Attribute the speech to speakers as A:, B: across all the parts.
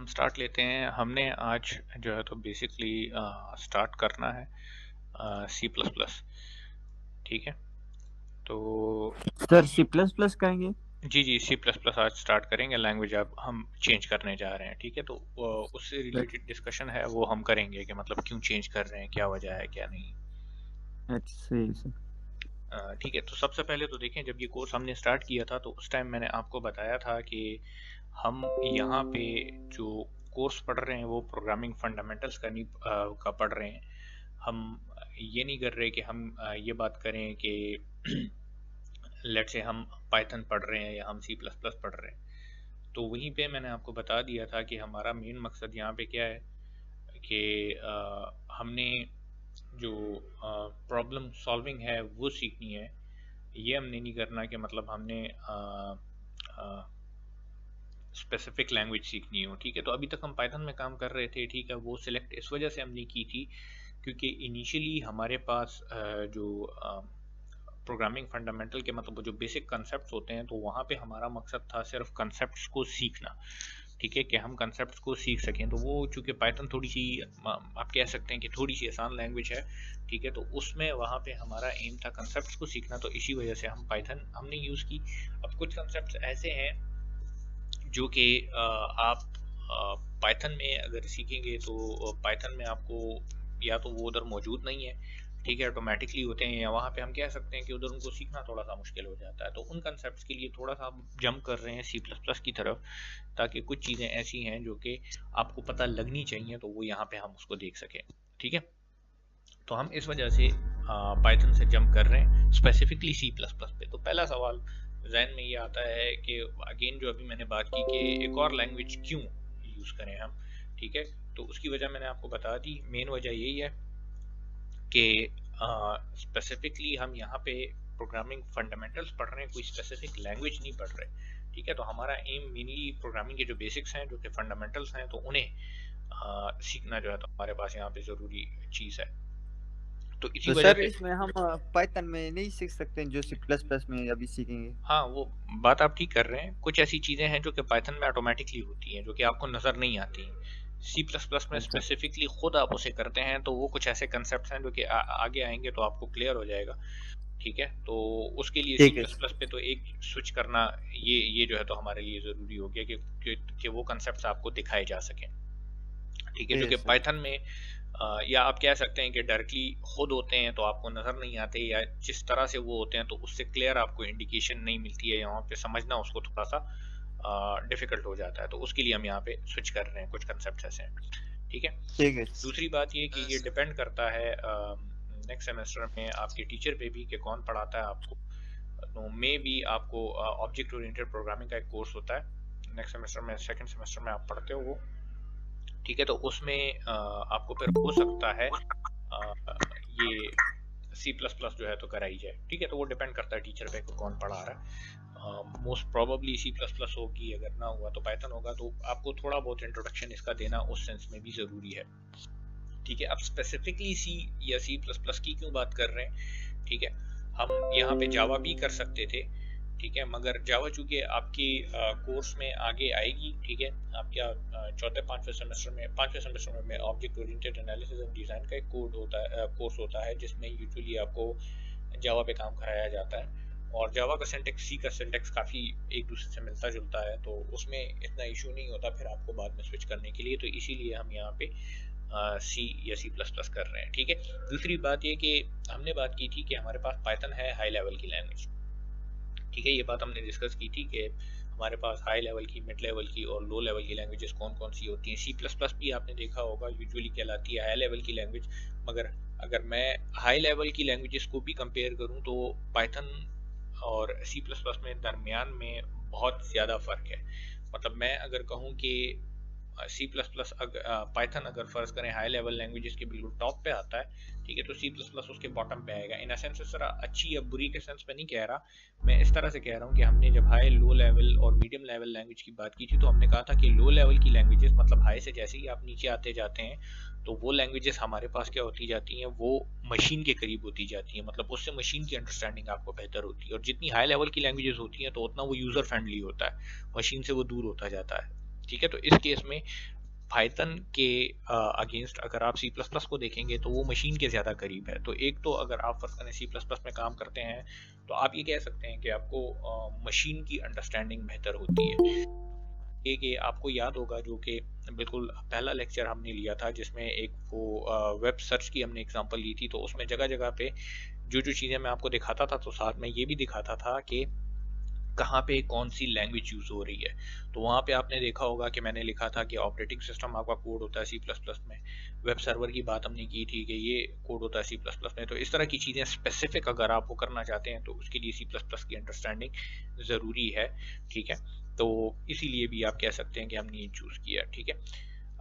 A: हम स्टार्ट लेते हैं। हमने आज जो है तो बेसिकली स्टार्ट करना है सी प्लस प्लस। ठीक है, तो
B: सर सी प्लस प्लस कहेंगे?
A: जी सी प्लस प्लस आज स्टार्ट करेंगे। लैंग्वेज अब हम चेंज करने जा रहे हैं। ठीक है, तो उससे रिलेटेड डिस्कशन है वो हम करेंगे कि मतलब क्यों चेंज कर रहे हैं, क्या वजह है, क्या नहीं।
B: अच्छा सही सर।
A: ठीक है, तो सबसे पहले तो देखें, जब ये कोर्स हमने स्टार्ट किया था तो उस टाइम मैंने आपको बताया था कि हम यहाँ पे जो कोर्स पढ़ रहे हैं वो प्रोग्रामिंग फंडामेंटल्स का नहीं का पढ़ रहे हैं। हम ये नहीं कर रहे कि हम ये बात करें कि लेट से हम पाइथन पढ़ रहे हैं या हम सी प्लस प्लस पढ़ रहे हैं। तो वहीं पे मैंने आपको बता दिया था कि हमारा मेन मकसद यहाँ पे क्या है कि हमने जो प्रॉब्लम सॉल्विंग है वो सीखनी है। ये हमने नहीं करना कि मतलब हमने स्पेसिफिक लैंग्वेज सीखनी हो। ठीक है, तो अभी तक हम पाइथन में काम कर रहे थे। ठीक है, वो सिलेक्ट इस वजह से हमने की थी क्योंकि इनिशियली हमारे पास जो प्रोग्रामिंग फंडामेंटल के मतलब वो जो बेसिक कंसेप्ट होते हैं, तो वहाँ पे हमारा मकसद था सिर्फ कंसेप्ट को सीखना। ठीक है, कि हम कंसेप्ट को सीख सकें। तो वो चूँकि पाइथन थोड़ी सी आप कह सकते हैं कि थोड़ी सी आसान लैंग्वेज है। ठीक है, तो उसमें वहाँ पे हमारा एम था कंसेप्ट को सीखना, तो इसी वजह से हम पाइथन हमने यूज़ की। अब कुछ कंसेप्ट ऐसे हैं जो कि आप पाइथन में अगर सीखेंगे तो पाइथन में आपको या तो वो उधर मौजूद नहीं है, ठीक है, ऑटोमेटिकली होते हैं, या वहाँ पे हम कह सकते हैं कि उधर उनको सीखना थोड़ा सा मुश्किल हो जाता है। तो उन कंसेप्ट्स के लिए थोड़ा सा हम जंप कर रहे हैं सी प्लस प्लस की तरफ, ताकि कुछ चीज़ें ऐसी हैं जो कि आपको पता लगनी चाहिए, तो वो यहाँ पे हम उसको देख सकें। ठीक है, तो हम इस वजह से पाइथन से जंप कर रहे हैं स्पेसिफिकली सी प्लस प्लस पे। तो पहला सवाल जहन में ये आता है कि अगेन जो अभी मैंने बात की कि एक और लैंग्वेज क्यों यूज़ करें हम। ठीक है, तो उसकी वजह मैंने आपको बता दी। मेन वजह यही है कि स्पेसिफिकली हम यहाँ पे प्रोग्रामिंग फंडामेंटल्स पढ़ रहे हैं, कोई स्पेसिफिक लैंग्वेज नहीं पढ़ रहे। ठीक है, तो हमारा एम मेनली प्रोग्रामिंग के जो बेसिक्स हैं, जो कि फंडामेंटल्स हैं, तो उन्हें सीखना जो है तो हमारे पास यहाँ पे ज़रूरी चीज़ है। तो इसी
B: तो
A: वजह
B: सर
A: से
B: इसमें हम पाइथन में नहीं सीख सकते जो सी प्लस प्लस में अभी सीखेंगे?
A: हाँ, वो बात आप ठीक कर रहे हैं। कुछ ऐसी चीज़ें हैं जो कि पाइथन में ऑटोमेटिकली होती हैं, जो कि आपको नज़र नहीं आती। सी प्लस प्लस में
B: अच्छा
A: स्पेसिफिकली खुद आप उसे करते हैं, तो वो कुछ ऐसे कंसेप्ट हैं जो कि आगे आएंगे तो आपको क्लियर हो जाएगा। ठीक है, तो उसके लिए सी
B: ठीक है
A: प्लस प्लस पे तो एक स्विच करना ये जो है तो हमारे लिए ज़रूरी हो गया कि वो कंसेप्ट आपको दिखाए जा सकें। ठीक है, जो कि
B: सर।
A: पाइथन में या आप कह सकते हैं कि डायरेक्टली खुद होते हैं तो आपको नज़र नहीं आते, या जिस तरह से वो होते हैं तो उससे क्लियर आपको इंडिकेशन नहीं मिलती है, यहाँ पे समझना उसको थोड़ा सा डिफिकल्ट हो जाता है। तो उसके लिए हम यहाँ पे स्विच कर रहे हैं, कुछ कंसेप्ट ऐसे हैं। ठीक है,
B: ठीक है
A: दूसरी बात ये कि ये डिपेंड करता है नेक्स्ट सेमेस्टर में आपके टीचर पे भी कि कौन पढ़ाता है आपको। तो मे भी आपको ऑब्जेक्ट ओरिएंटेड प्रोग्रामिंग का एक कोर्स होता है नेक्स्ट सेमेस्टर में, सेकंड सेमेस्टर में आप पढ़ते हो वो। ठीक है, तो उसमें आपको फिर हो सकता है ये सी प्लस प्लस जो है तो कराई जाए। ठीक है, तो वो डिपेंड करता है टीचर पे को कौन पढ़ा रहा है। Most probably C plus plus होगी, अगर ना हुआ तो पाइथन होगा। तो आपको थोड़ा बहुत इंट्रोडक्शन इसका देना उस सेंस में भी ज़रूरी है। ठीक है, अब स्पेसिफिकली सी या सी प्लस प्लस की क्यों बात कर रहे हैं। ठीक है, हम यहाँ पे जावा भी कर सकते थे। ठीक है, मगर जावा चूंकि आपके कोर्स में आगे आएगी। ठीक है, आपके चौथे पांचवें सेमेस्टर में object oriented analysis and design का एक कोर्स होता है, जिसमें यूजुअली आपको जावा पे काम कराया जाता है। और जावा का सिंटेक्स सी का सिंटेक्स काफ़ी एक दूसरे से मिलता जुलता है, तो उसमें इतना इशू नहीं होता फिर आपको बाद में स्विच करने के लिए। तो इसीलिए हम यहाँ पे सी या सी प्लस प्लस कर रहे हैं। ठीक है, दूसरी बात ये कि हमने बात की थी कि हमारे पास पाइथन है हाई लेवल की लैंग्वेज। ठीक है, ये बात हमने डिस्कस की थी कि हमारे पास हाई लेवल की, मिड लेवल की और लो लेवल की लैंग्वेजेस कौन कौन सी होती हैं। सी प्लस प्लस भी आपने देखा होगा यूजुअली कहलाती है हाई लेवल की लैंग्वेज। मगर अगर मैं हाई लेवल की लैंग्वेजेस को भी कंपेयर करूँ तो पाइथन और सी प्लस प्लस में दरमियान में बहुत ज़्यादा फ़र्क है। मतलब मैं अगर कहूँ कि सी प्लस प्लस पाइथन अगर फर्ज करें हाई लेवल लैंग्वेजेस के बिल्कुल टॉप पे आता है, ठीक है, तो सी प्लस प्लस उसके बॉटम पे आएगा। इन अ सेंस इस तरह अच्छी या बुरी के सेंस में नहीं कह रहा, मैं इस तरह से कह रहा हूँ कि हमने जब हाई लो लेवल और मीडियम लेवल लैंग्वेज की बात की थी तो हमने कहा था कि लो लेवल की लैंग्वेजेस मतलब हाई से जैसे ही आप नीचे आते जाते हैं तो वो लैंग्वेजेस हमारे पास क्या होती जाती हैं, वो मशीन के करीब होती जाती हैं। मतलब उससे मशीन की अंडरस्टैंडिंग आपको बेहतर होती है, और जितनी हाई लेवल की लैंग्वेजेस होती हैं तो उतना वो यूज़र फ्रेंडली होता है, मशीन से वो दूर होता जाता है। ठीक है, तो इस केस में पाइथन के अगेंस्ट अगर आप सी प्लस प्लस को देखेंगे तो वो मशीन के ज़्यादा करीब है। तो एक तो अगर आप फर्स्ट करें सी प्लस प्लस में काम करते हैं तो आप ये कह सकते हैं कि आपको मशीन की अंडरस्टैंडिंग बेहतर होती है। कि आपको याद होगा जो कि बिल्कुल पहला लेक्चर हमने लिया था जिसमें एक वो वेब सर्च की हमने एग्जांपल ली थी, तो उसमें जगह जगह पे जो जो चीज़ें मैं आपको दिखाता था तो साथ में ये भी दिखाता था कि कहाँ पे कौन सी लैंग्वेज यूज़ हो रही है। तो वहाँ पे आपने देखा होगा कि मैंने लिखा था कि ऑपरेटिंग सिस्टम आपका कोड होता है सी प्लस प्लस में, वेब सर्वर की बात हमने की थी कि ये कोड होता है सी प्लस प्लस में। तो इस तरह की चीज़ें स्पेसिफिक अगर आप वो करना चाहते हैं तो उसके लिए सी प्लस प्लस की अंडरस्टैंडिंग ज़रूरी है, ठीक है। तो इसीलिए भी आप कह सकते हैं कि हमने ये चूज़ किया, ठीक है।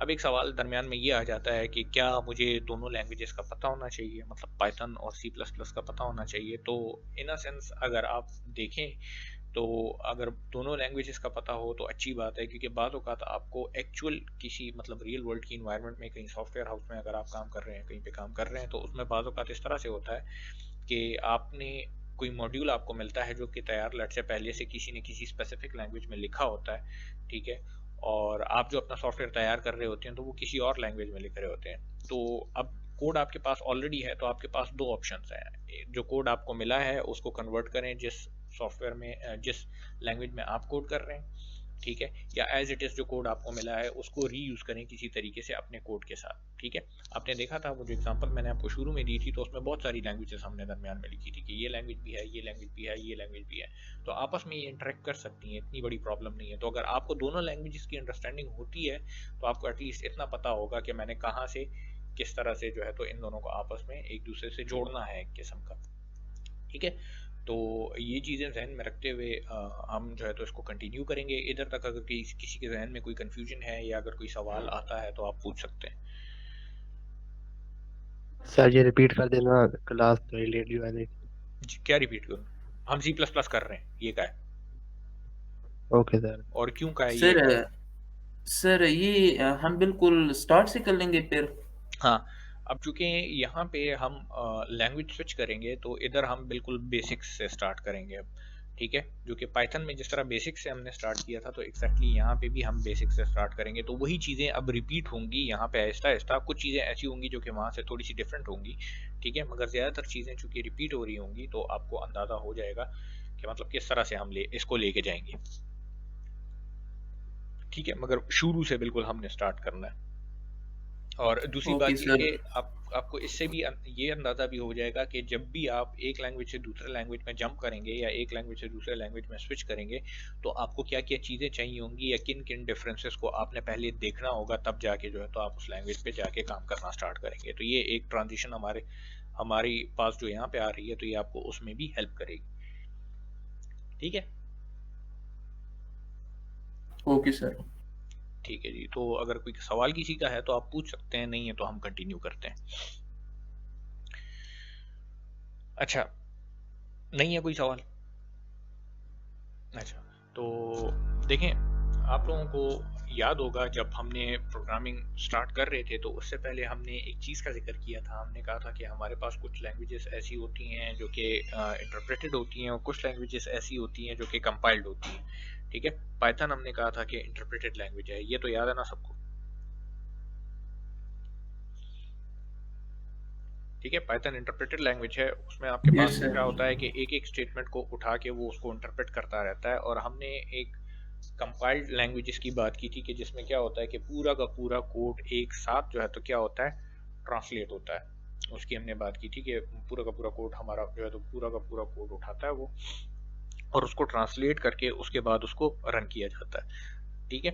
A: अब एक सवाल दरमियान में ये आ जाता है कि क्या मुझे दोनों लैंग्वेजेस का पता होना चाहिए, मतलब पाइथन और सी प्लस प्लस का पता होना चाहिए। तो इन अ सेंस अगर आप देखें तो अगर दोनों लैंग्वेजेस का पता हो तो अच्छी बात है, क्योंकि बाद औक़ात आपको एक्चुअल किसी मतलब रियल वर्ल्ड की इन्वायरमेंट में कहीं सॉफ्टवेयर हाउस में अगर आप काम कर रहे हैं, कहीं पे काम कर रहे हैं, तो उसमें बाद औक़ात इस तरह से होता है कि आपने कोई मॉड्यूल आपको मिलता है जो कि तैयार लेट से पहले से किसी न किसी स्पेसिफिक लैंग्वेज में लिखा होता है, ठीक है। और आप जो अपना सॉफ्टवेयर तैयार कर रहे होते हैं तो वो किसी और लैंग्वेज में लिख रहे होते हैं। तो अब कोड आपके पास ऑलरेडी है तो आपके पास दो ऑप्शंस हैं। जो कोड आपको मिला है उसको कन्वर्ट करें जिस सॉफ्टवेयर में जिस लैंग्वेज में आप कोड कर रहे हैं, ठीक है, या एज इट इज़ जो कोड आपको मिला है उसको रीयूज़ करें किसी तरीके से अपने कोड के साथ, ठीक है। आपने देखा था वो जो एग्जांपल मैंने आपको शुरू में दी थी तो उसमें बहुत सारी लैंग्वेजेस हमने दरमियान में लिखी थी कि ये लैंग्वेज भी है, ये लैंग्वेज भी है, ये लैंग्वेज भी है। तो आपस में ये इंटरेक्ट कर सकती हैं, इतनी बड़ी प्रॉब्लम नहीं है। तो अगर आपको दोनों लैंग्वेजेस की अंडरस्टैंडिंग होती है तो आपको एटलीस्ट इतना पता होगा कि मैंने कहाँ से किस तरह से जो है तो इन दोनों को आपस में एक दूसरे से जोड़ना है एक किस्म का, ठीक है। तो ये चीज़ें ज़हन में रखते हुए हम जो है तो इसको कंटिन्यू करेंगे। इधर तक अगर किसी के ज़हन में कोई कन्फ्यूजन है या अगर कोई सवाल आता है तो आप पूछ सकते हैं।
C: सर ये रिपीट कर देना क्लास रिलेटेड वाले।
A: जी, क्या रिपीट करूँ? हम सी प्लस प्लस कर रहे हैं, ये का है।
C: Okay sir.
A: और क्यों का है ये का है।
D: सर सर ये हम बिल्कुल स्टार्ट से कर लेंगे फिर।
A: हाँ, अब चूँकि यहाँ पे हम लैंग्वेज स्विच करेंगे तो इधर हम बिल्कुल बेसिक्स से स्टार्ट करेंगे अब, ठीक है। जो कि पाइथन में जिस तरह बेसिक्स से हमने स्टार्ट किया था तो एग्जैक्टली यहाँ पे भी हम बेसिक्स से स्टार्ट करेंगे। तो वही चीज़ें अब रिपीट होंगी यहाँ पे आहिस्ता आहिस्ता। कुछ चीज़ें ऐसी होंगी जो कि वहाँ से थोड़ी सी डिफरेंट होंगी, ठीक है, मगर ज़्यादातर चीज़ें चूँकि रिपीट हो रही होंगी तो आपको अंदाज़ा हो जाएगा कि मतलब किस तरह से हम इसको लेके जाएंगे, ठीक है। मगर शुरू से बिल्कुल हमने स्टार्ट करना है। और दूसरी
D: ओके
A: बात ये
D: सर।
A: कि आपको इससे भी ये अंदाज़ा भी हो जाएगा कि जब भी आप एक लैंग्वेज से दूसरे लैंग्वेज में जंप करेंगे या एक लैंग्वेज से दूसरे लैंग्वेज में स्विच करेंगे तो आपको क्या-क्या चीज़ें चाहिए होंगी या किन-किन डिफरेंसेस को आपने पहले देखना होगा, तब जाके जो है तो आप उस लैंग्वेज पे जाके काम करना स्टार्ट करेंगे। तो ये एक ट्रांजिशन हमारी पास जो यहाँ पे आ रही है तो ये आपको उसमें भी हेल्प करेगी, ठीक है।
D: Okay sir.
A: ठीक है जी। तो अगर कोई सवाल किसी का है तो आप पूछ सकते हैं, नहीं है तो हम कंटिन्यू करते हैं। अच्छा, नहीं है कोई सवाल? अच्छा, तो देखें, आप लोगों को याद होगा जब हमने प्रोग्रामिंग स्टार्ट कर रहे थे तो उससे पहले हमने एक चीज़ का जिक्र किया था। हमने कहा था कि हमारे पास कुछ लैंग्वेजेस ऐसी होती हैं जो कि इंटरप्रेटेड होती हैं और कुछ लैंग्वेजेस ऐसी होती हैं जो कि कंपाइल्ड होती हैं, ठीक है। पाइथन हमने कहा था कि इंटरप्रेटेड लैंग्वेज है, ये तो याद है ना सबको, ठीक है। पाइथन इंटरप्रेटेड लैंग्वेज है, उसमें आपके पास
D: यस
A: क्या
D: सर।
A: होता है कि एक एक स्टेटमेंट को उठा के वो उसको इंटरप्रेट करता रहता है। और हमने एक कंपाइल्ड लैंग्वेजेस की बात की थी कि जिसमें क्या होता है कि पूरा का पूरा कोड एक साथ जो है तो क्या होता है, ट्रांसलेट होता है। उसकी हमने बात की थी कि पूरा का पूरा कोड हमारा जो है तो पूरा का पूरा कोड उठाता है वो और उसको ट्रांसलेट करके उसके बाद उसको रन किया जाता है, ठीक है।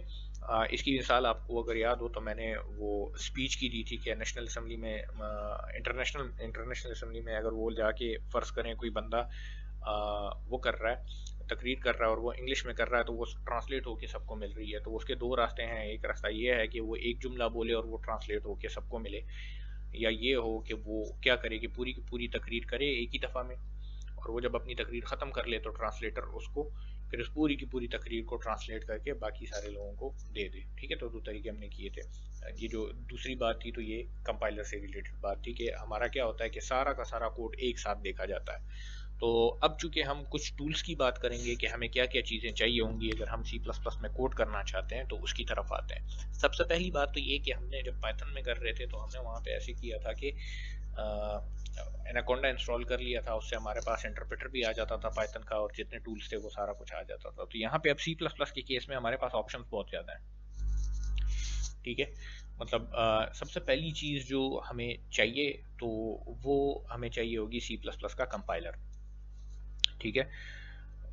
A: इसकी मिसाल आपको अगर याद हो तो मैंने वो स्पीच की दी थी कि नेशनल असेंबली में इंटरनेशनल असेंबली में अगर वो जाके फ़र्ज़ करें कोई बंदा वो कर रहा है, तकरीर कर रहा है और वो इंग्लिश में कर रहा है तो वो ट्रांसलेट होके सबको मिल रही है। तो उसके दो रास्ते हैं, एक रास्ता ये है कि वो एक जुमला बोले और वो ट्रांसलेट होके सबको मिले, या ये हो कि वो क्या करे कि पूरी की पूरी तकरीर करे एक ही दफ़ा में और वो जब अपनी तकरीर ख़त्म कर ले तो ट्रांसलेटर उसको फिर उस पूरी की पूरी तकरीर को ट्रांसलेट करके बाकी सारे लोगों को दे दे, ठीक है। तो दो तरीके हमने किए थे। ये जो दूसरी बात थी तो ये कंपाइलर से रिलेटेड बात थी कि हमारा क्या होता है कि सारा का सारा कोड एक साथ देखा जाता है तो अब चूंकि हम कुछ टूल्स की बात करेंगे कि हमें क्या क्या चीज़ें चाहिए होंगी अगर हम C++ में कोड करना चाहते हैं, तो उसकी तरफ आते हैं। सबसे पहली बात तो ये कि हमने जब पाइथन में कर रहे थे तो हमने वहाँ पे ऐसे किया था कि एनाकोंडा इंस्टॉल कर लिया था, उससे हमारे पास इंटरप्रेटर भी आ जाता था पाइथन का और जितने टूल्स थे वो सारा कुछ आ जाता था। तो यहाँ पे अब C++ के केस में हमारे पास ऑप्शंस बहुत ज़्यादा हैं, ठीक है। मतलब सबसे पहली चीज़ जो हमें चाहिए तो वो हमें चाहिए होगी C++ का कंपाइलर, ठीक है,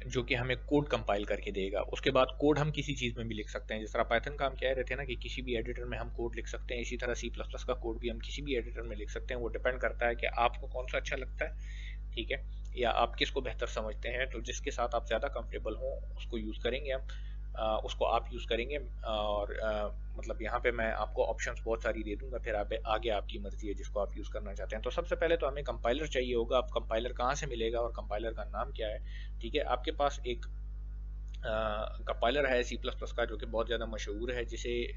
A: जो कि हमें कोड कंपाइल करके देगा। उसके बाद कोड हम किसी चीज़ में भी लिख सकते हैं, जिस तरह पाइथन का हम कह रहे थे ना कि किसी भी एडिटर में हम कोड लिख सकते हैं, इसी तरह C++ का कोड भी हम किसी भी एडिटर में लिख सकते हैं। वो डिपेंड करता है कि आपको कौन सा अच्छा लगता है, ठीक है, या आप किसको बेहतर समझते हैं। तो जिसके साथ आप ज़्यादा कंफर्टेबल हों उसको यूज़ करेंगे हम, उसको आप यूज़ करेंगे। और मतलब यहाँ पे मैं आपको ऑप्शंस बहुत सारी दे दूंगा, फिर आप आगे आपकी मर्जी है जिसको आप यूज़ करना चाहते हैं। तो सबसे पहले तो हमें कंपाइलर चाहिए होगा। अब कंपाइलर कहाँ से मिलेगा और कंपाइलर का नाम क्या है, ठीक है। आपके पास एक कंपाइलर है C++ का जो कि बहुत ज़्यादा मशहूर है, जिसे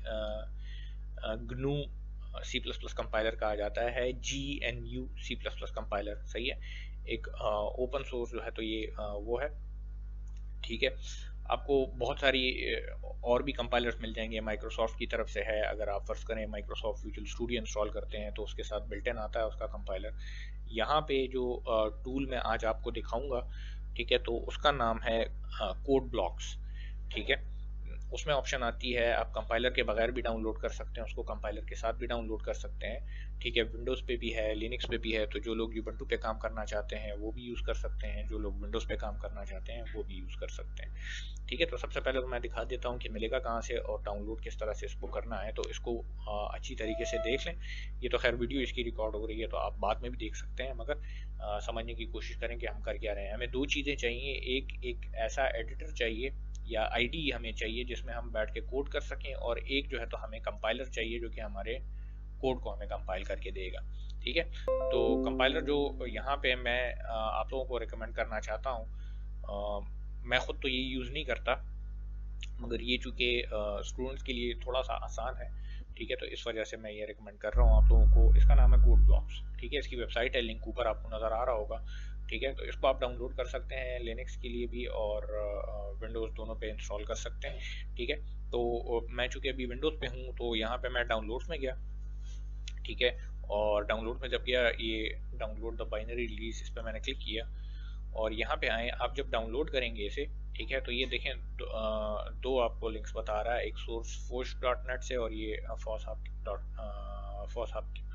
A: GNU C++ कंपाइलर कहा जाता है, GNU C++ कंपाइलर, सही है। एक ओपन सोर्स जो है तो ये वो है, ठीक है। आपको बहुत सारी और भी कंपाइलर्स मिल जाएंगे, माइक्रोसॉफ्ट की तरफ से है। अगर आप फर्ज करें माइक्रोसॉफ्ट विजुअल स्टूडियो इंस्टॉल करते हैं तो उसके साथ बिल्ट इन आता है उसका कंपाइलर। यहाँ पे जो टूल मैं आज आपको दिखाऊंगा, ठीक है, तो उसका नाम है कोड ब्लॉक्स, ठीक है। उसमें ऑप्शन आती है, आप कंपाइलर के बगैर भी डाउनलोड कर सकते हैं उसको, कंपाइलर के साथ भी डाउनलोड कर सकते हैं, ठीक है। विंडोज़ पे भी है, लिनक्स पे भी है। तो जो लोग यूबंटू पे काम करना चाहते हैं वो भी यूज़ कर सकते हैं, जो लोग विंडोज़ पे काम करना चाहते हैं वो भी यूज़ कर सकते हैं, ठीक है। तो सबसे पहले तो मैं दिखा देता हूँ कि मिलेगा कहाँ से और डाउनलोड किस तरह से इसको करना है। तो इसको अच्छी तरीके से देख लें। ये तो खैर वीडियो इसकी रिकॉर्ड हो रही है तो आप बाद में भी देख सकते हैं, मगर समझने की कोशिश करें कि हम कर क्या रहे हैं। हमें दो चीज़ें चाहिए, एक ऐसा एडिटर चाहिए या आईडी हमें चाहिए जिसमें हम बैठ के कोड कर सकें, और एक जो है तो हमें कंपाइलर चाहिए जो कि हमारे कोड को हमें कंपाइल करके देगा, ठीक है। तो कंपाइलर जो यहाँ पे मैं आप लोगों को रिकमेंड करना चाहता हूँ, मैं खुद तो ये यूज़ नहीं करता, मगर ये चूँकि स्टूडेंट्स के लिए थोड़ा सा आसान है, ठीक है, तो इस वजह से मैं ये रिकमेंड कर रहा हूँ आप लोगों को। इसका नाम है कोड ब्लॉक्स, ठीक है। इसकी वेबसाइट है, लिंक ऊपर आपको नज़र आ रहा होगा, ठीक है। तो इसको आप डाउनलोड कर सकते हैं लिनक्स के लिए भी और विंडोज़ दोनों पे इंस्टॉल कर सकते हैं, ठीक है। तो मैं चूँकि अभी विंडोज़ पे हूँ तो यहाँ पे मैं डाउनलोड्स में गया, ठीक है। और डाउनलोड में जब गया, ये डाउनलोड द बाइनरी रिलीज, इस पर मैंने क्लिक किया और यहाँ पे आए। आप जब डाउनलोड करेंगे इसे, ठीक है, तो ये देखें दो आपको लिंक्स बता रहा है, एक sourceforge.net से और ये fossहब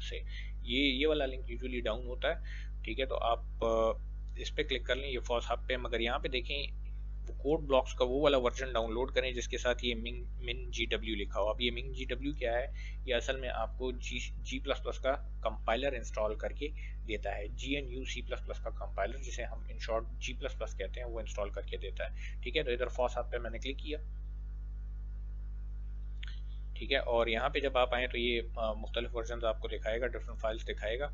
A: से। ये वाला लिंक यूजुअली डाउन होता है, ठीक है। तो आप इस पे क्लिक कर लें, ये fossहब पे। मगर यहाँ पे देखें कोड ब्लॉक्स का वो वाला वर्जन डाउनलोड करें जिसके साथ ये मिन GW लिखा हो। अब ये मिन GW क्या है, ये असल में आपको G++ का कंपाइलर इंस्टॉल करके देता है। GNU C++ का कंपाइलर, जिसे हम इन शॉर्ट G++ कहते हैं, वो इंस्टॉल करके देता है, ठीक है। तो इधर fossहब पे मैंने क्लिक किया, ठीक है। और यहाँ पे जब आप आए तो ये मुख्तलिफ वर्जन आपको दिखाएगा, डिफरेंट फाइल्स दिखाएगा।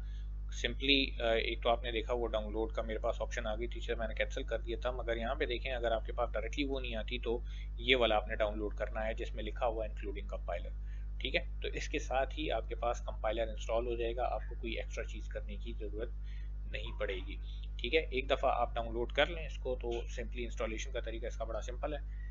A: सिंपली एक तो आपने देखा वो डाउनलोड का मेरे पास ऑप्शन आ गई थी, मैंने कैंसिल कर दिया था। मगर यहाँ पे देखें, अगर आपके पास डायरेक्टली वो नहीं आती तो ये वाला आपने डाउनलोड करना है जिसमें लिखा हुआ है इंक्लूडिंग कंपाइलर, ठीक है। तो इसके साथ ही आपके पास कंपाइलर इंस्टॉल हो जाएगा, आपको कोई एक्स्ट्रा चीज़ करने की ज़रूरत नहीं पड़ेगी, ठीक है। एक दफ़ा आप डाउनलोड कर लें इसको तो सिंपली इंस्टॉलेशन का तरीका इसका बड़ा सिंपल है।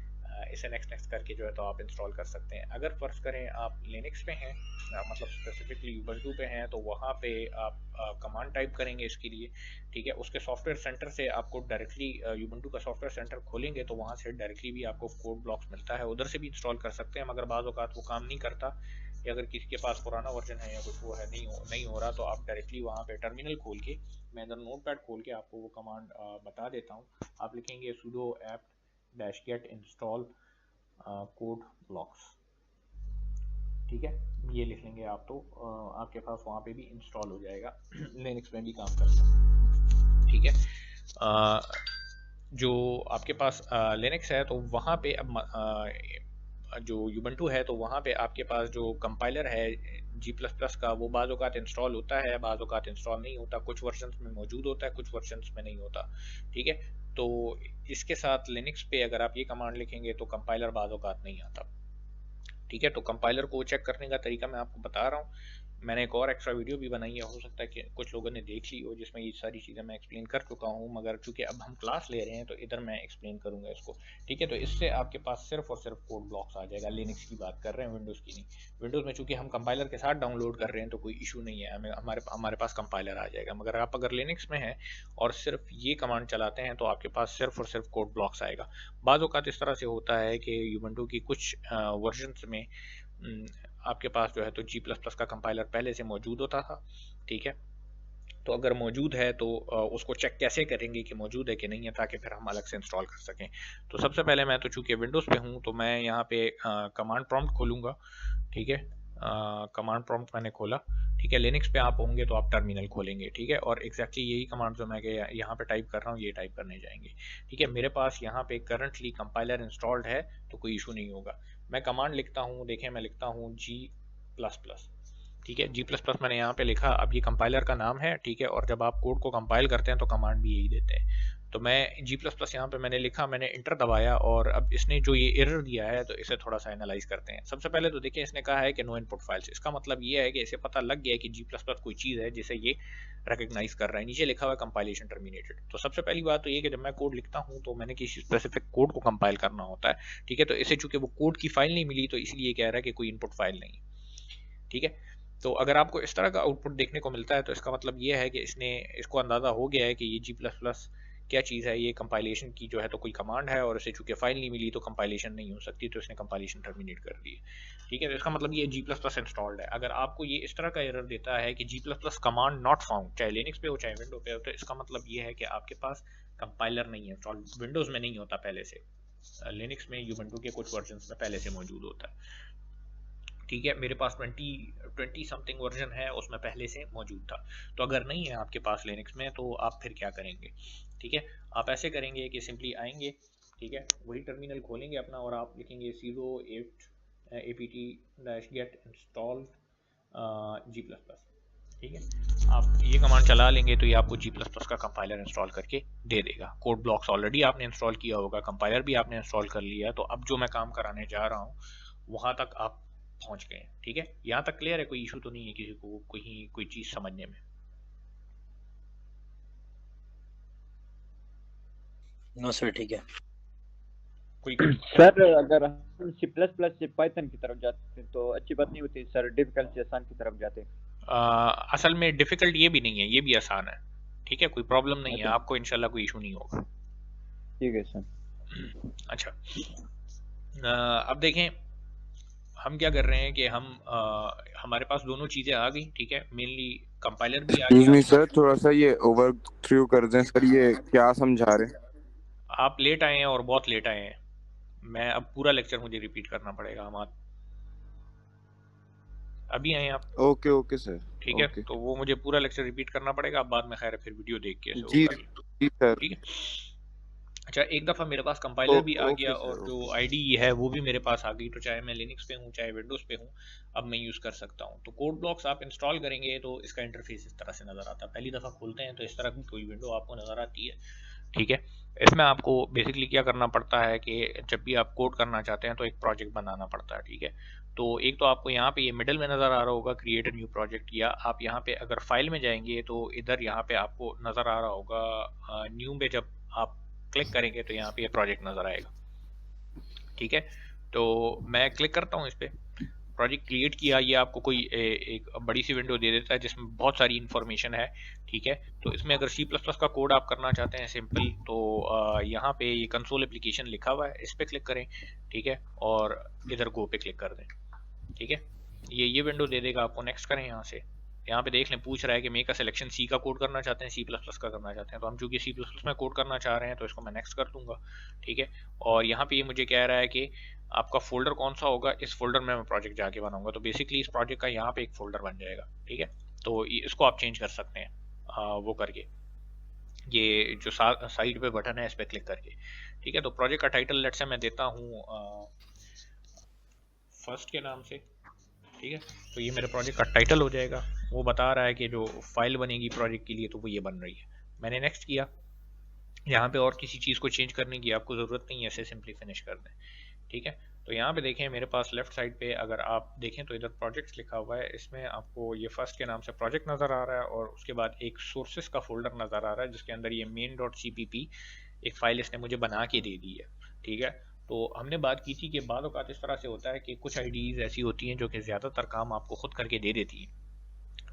A: इसे नेक्स्ट करके जो है तो आप इंस्टॉल कर सकते हैं। अगर फ़र्ज़ करें आप लिनक्स पे हैं, मतलब स्पेसिफिकली यूबंटू पे हैं, तो वहाँ पे आप कमांड टाइप करेंगे इसके लिए, ठीक है। उसके सॉफ्टवेयर सेंटर से आपको डायरेक्टली यूबंटू का सॉफ्टवेयर सेंटर खोलेंगे तो वहाँ से डायरेक्टली भी आपको कोड ब्लॉक्स मिलता है, उधर से भी इंस्टॉल कर सकते हैं। मगर बाज़ औक़ात वो काम नहीं करता, या अगर किसी के पास पुराना वर्जन है या कुछ वो है नहीं हो रहा, तो आप डायरेक्टली वहाँ पे टर्मिनल खोल के, मैं इधर नोटपैड खोल के आपको वो कमांड बता देता हूँ। आप लिखेंगे sudo apt-get install code blocks, ठीक है। ये लिख लेंगे आप तो आपके पास वहाँ पे भी इंस्टॉल हो जाएगा, लिनक्स में भी काम करता है, ठीक है। जो आपके पास लिनक्स है तो वहाँ पे अब जो यूबंटू है तो वहाँ पे आपके पास जो कंपाइलर है G++ का, वो बाज़ औक़ात इंस्टॉल होता है, बाज़ औक़ात इंस्टॉल नहीं होता। कुछ वर्जन्स में मौजूद होता है, कुछ वर्जन्स में नहीं होता, ठीक है। तो इसके साथ लिनक्स पे अगर आप ये कमांड लिखेंगे तो कंपाइलर बाज़ औक़ात नहीं आता, ठीक है। तो कंपाइलर को चेक करने का तरीका मैं आपको बता रहा हूँ मैंने एक और एक्स्ट्रा वीडियो भी बनाई है, हो सकता है कि कुछ लोगों ने देख ली हो, जिसमें ये सारी चीज़ें मैं एक्सप्लेन कर चुका हूँ, मगर चूंकि अब हम क्लास ले रहे हैं तो इधर मैं एक्सप्लेन करूँगा इसको। ठीक है, तो इससे आपके पास सिर्फ और सिर्फ कोड ब्लॉक्स आ जाएगा। लिनक्स की बात कर रहे हैं, विंडोज़ की नहीं। विंडोज़ में चूंकि हम कंपाइलर के साथ डाउनलोड कर रहे हैं तो कोई इशू नहीं है, हमें हमारे पास कंपाइलर आ जाएगा। मगर आप अगर लिनक्स में हैं और सिर्फ ये कमांड चलाते हैं तो आपके पास सिर्फ और सिर्फ कोड ब्लॉक्स आएगा। बाज़ औक़ात इस तरह से होता है कि यूबंटू की कुछ वर्जन्स में आपके पास जो है तो G++ का कंपाइलर पहले से मौजूद होता था। ठीक है, तो अगर मौजूद है तो उसको चेक कैसे करेंगे कि मौजूद है कि नहीं है, ताकि फिर हम अलग से इंस्टॉल कर सकें। तो सबसे पहले मैं तो चूंकि विंडोज़ पे हूँ तो मैं यहाँ पे कमांड प्रॉम्प्ट खोलूँगा। ठीक है, कमांड प्रॉम्प्ट मैंने खोला। ठीक है, लिनक्स पे आप होंगे तो आप टर्मिनल खोलेंगे। ठीक है, और एग्जैक्टली यही कमांड जो मैं यहाँ पे टाइप कर रहा हूँ ये टाइप करने जाएंगे। ठीक है, मेरे पास यहाँ पे करंटली कंपाइलर इंस्टॉल्ड है तो कोई इशू नहीं होगा। मैं कमांड लिखता हूँ, देखें मैं लिखता हूँ G++। ठीक है, G++ मैंने यहाँ पे लिखा। अब ये कंपाइलर का नाम है। ठीक है, और जब आप कोड को कंपाइल करते हैं तो कमांड भी यही देते हैं। तो मैं G++ यहाँ पे मैंने लिखा, मैंने इंटर दबाया और अब इसने जो ये एरर दिया है तो इसे थोड़ा सा एनालाइज करते हैं। सबसे पहले तो देखिए इसने कहा है कि नो इनपुट फाइल्स। इसका मतलब ये है कि इसे पता लग गया है कि G++ कोई चीज़ है जिसे ये रिकग्नाइज कर रहा है। नीचे लिखा हुआ है कंपाइलेशन टर्मिनेटेड। तो सबसे पहली बात तो ये कि जब मैं कोड लिखता हूँ तो मैंने किसी स्पेसिफिक कोड को कंपाइल करना होता है। ठीक है, तो इसे चूंकि वो कोड की फाइल नहीं मिली तो इसलिए कह रहा है कि कोई इनपुट फाइल नहीं। ठीक है, तो अगर आपको इस तरह का आउटपुट देखने को मिलता है तो इसका मतलब ये है कि इसको अंदाज़ा हो गया है कि ये G++ क्या चीज़ है, ये कंपाइलेशन की जो है तो कोई कमांड है और इसे चूंकि फाइल नहीं मिली तो कंपाइलेशन नहीं हो सकती, तो इसने कंपाइलेशन टर्मिनेट कर दी है। ठीक है, तो इसका मतलब ये G++ इंस्टॉल्ड है। अगर आपको ये इस तरह का एरर देता है कि G++ कमांड नॉट फाउंड, चाहे लिनक्स पे हो चाहे विंडो पे हो, तो इसका मतलब ये है कि आपके पास कंपाइलर नहीं है इंस्टॉल। विंडोज़ में नहीं होता पहले से, लिनक्स में यूबंटू के कुछ वर्जन्स में पहले से मौजूद होता है। ठीक है, मेरे पास 20 समथिंग वर्जन है, उसमें पहले से मौजूद था। तो अगर नहीं है आपके पास लिनक्स में तो आप फिर क्या करेंगे। ठीक है, आप ऐसे करेंगे कि सिंपली आएंगे। ठीक है, वही टर्मिनल खोलेंगे अपना और आप लिखेंगे 08 apt-get installed G++। ठीक है, आप ये कमांड चला लेंगे तो ये आपको G++ का कंपाइलर इंस्टॉल करके दे देगा। कोड ब्लॉक्स ऑलरेडी आपने इंस्टॉल किया होगा, कंपाइलर भी आपने इंस्टॉल कर लिया, तो अब जो मैं काम कराने जा रहा हूँ वहां तक आप पहुंच गए। ठीक है, यहाँ तक क्लियर है, कोई इशू तो नहीं है किसी को कोई चीज समझने में।
E: नो सर, ठीक है।
A: कोई
B: सर अगर हम C++ से पाइथन की तरफ जाते हैं तो अच्छी बात नहीं होती सर, डिफिकल्ट से आसान की तरफ जाते हैं।
A: असल में डिफिकल्ट ये भी नहीं है, ये भी आसान है। ठीक है, कोई प्रॉब्लम नहीं है, आपको इंशाल्लाह कोई इशू नहीं होगा।
B: ठीक है सर।
A: अच्छा, अब देखें हम क्या कर रहे हैं कि हम हमारे पास दोनों चीजें आ गई। ठीक है, मेनली कंपाइलर भी आ गया।
F: सर थोड़ा सा ये ओवरथ्रू कर दें सर, ये क्या समझा रहे हैं?
A: आप लेट आए हैं और बहुत लेट आए हैं। मैं अब पूरा लेक्चर मुझे रिपीट करना पड़ेगा। हम अभी आए आप?
F: Okay sir.
A: ठीक है, तो वो मुझे पूरा लेक्चर रिपीट करना पड़ेगा। अब बाद में खैर फिर वीडियो देख के
F: जी सर।
A: ठीक है। अच्छा, एक दफ़ा मेरे पास कंपाइलर भी आ गया और जो IDE है वो भी मेरे पास आ गई, तो चाहे मैं लिनक्स पे हूँ चाहे विंडोज़ पे हूँ अब मैं यूज़ कर सकता हूँ। तो कोड ब्लॉक्स आप इंस्टॉल करेंगे तो इसका इंटरफेस इस तरह से नज़र आता है। पहली दफ़ा खोलते हैं तो इस तरह की कोई विंडो आपको नज़र आती है। ठीक है, इसमें आपको बेसिकली क्या करना पड़ता है कि जब भी आप कोड करना चाहते हैं तो एक प्रोजेक्ट बनाना पड़ता है। ठीक है, तो एक तो आपको यहाँ पे ये मिडिल में नज़र आ रहा होगा क्रिएट न्यू प्रोजेक्ट, या आप यहाँ पे अगर फाइल में जाएंगे तो इधर यहाँ पे आपको नज़र आ रहा होगा न्यू में जब आप क्लिक करेंगे तो यहाँ पे ये प्रोजेक्ट नज़र आएगा। ठीक है, तो मैं क्लिक करता हूँ इस पर, प्रोजेक्ट क्रिएट किया। ये आपको कोई एक बड़ी सी विंडो दे देता है जिसमें बहुत सारी इन्फॉर्मेशन है। ठीक है, तो इसमें अगर C++ का कोड आप करना चाहते हैं सिंपल, तो यहाँ पे ये कंसोल एप्लीकेशन लिखा हुआ है, इस पर क्लिक करें। ठीक है, और इधर गो पे क्लिक कर दें। ठीक है, ये विंडो दे देगा आपको। नेक्स्ट करें यहाँ से, यहाँ पे देख लें पूछ रहा है कि मेक अ सिलेक्शन, C का कोड करना चाहते हैं C++ का करना चाहते हैं। तो हम चूंकि C++ में कोड करना चाह रहे हैं तो इसको मैं नेक्स्ट कर दूंगा। ठीक है, और यहाँ पे ये मुझे कह रहा है कि आपका फोल्डर कौन सा होगा, इस फोल्डर में मैं प्रोजेक्ट जाके बनाऊंगा। तो बेसिकली इस प्रोजेक्ट का यहाँ पे एक फोल्डर बन जाएगा। ठीक है, तो इसको आप चेंज कर सकते हैं वो करके, ये जो साइड पे बटन है इस पर क्लिक करके। ठीक है, तो प्रोजेक्ट का टाइटल लेट्स से मैं देता हूँ फर्स्ट के नाम से। ठीक है, तो ये मेरे प्रोजेक्ट का टाइटल हो जाएगा। वो बता रहा है कि जो फाइल बनेगी प्रोजेक्ट के लिए तो वो ये बन रही है। मैंने नेक्स्ट किया। यहाँ पे और किसी चीज़ को चेंज करने की आपको ज़रूरत नहीं है, ऐसे सिंपली फिनिश कर दें। ठीक है, तो यहाँ पे देखें मेरे पास लेफ्ट साइड पे अगर आप देखें तो इधर प्रोजेक्ट्स लिखा हुआ है, इसमें आपको ये फर्स्ट के नाम से प्रोजेक्ट नज़र आ रहा है और उसके बाद एक सोर्सेस का फोल्डर नज़र आ रहा है जिसके अंदर ये main.cpp एक फ़ाइल इसने मुझे बना के दे दी है। ठीक है, तो हमने बात की थी कि बाद औक़ात इस तरह से होता है कि कुछ आईडीज़ ऐसी होती हैं जो कि ज़्यादातर काम आपको खुद करके दे देती हैं।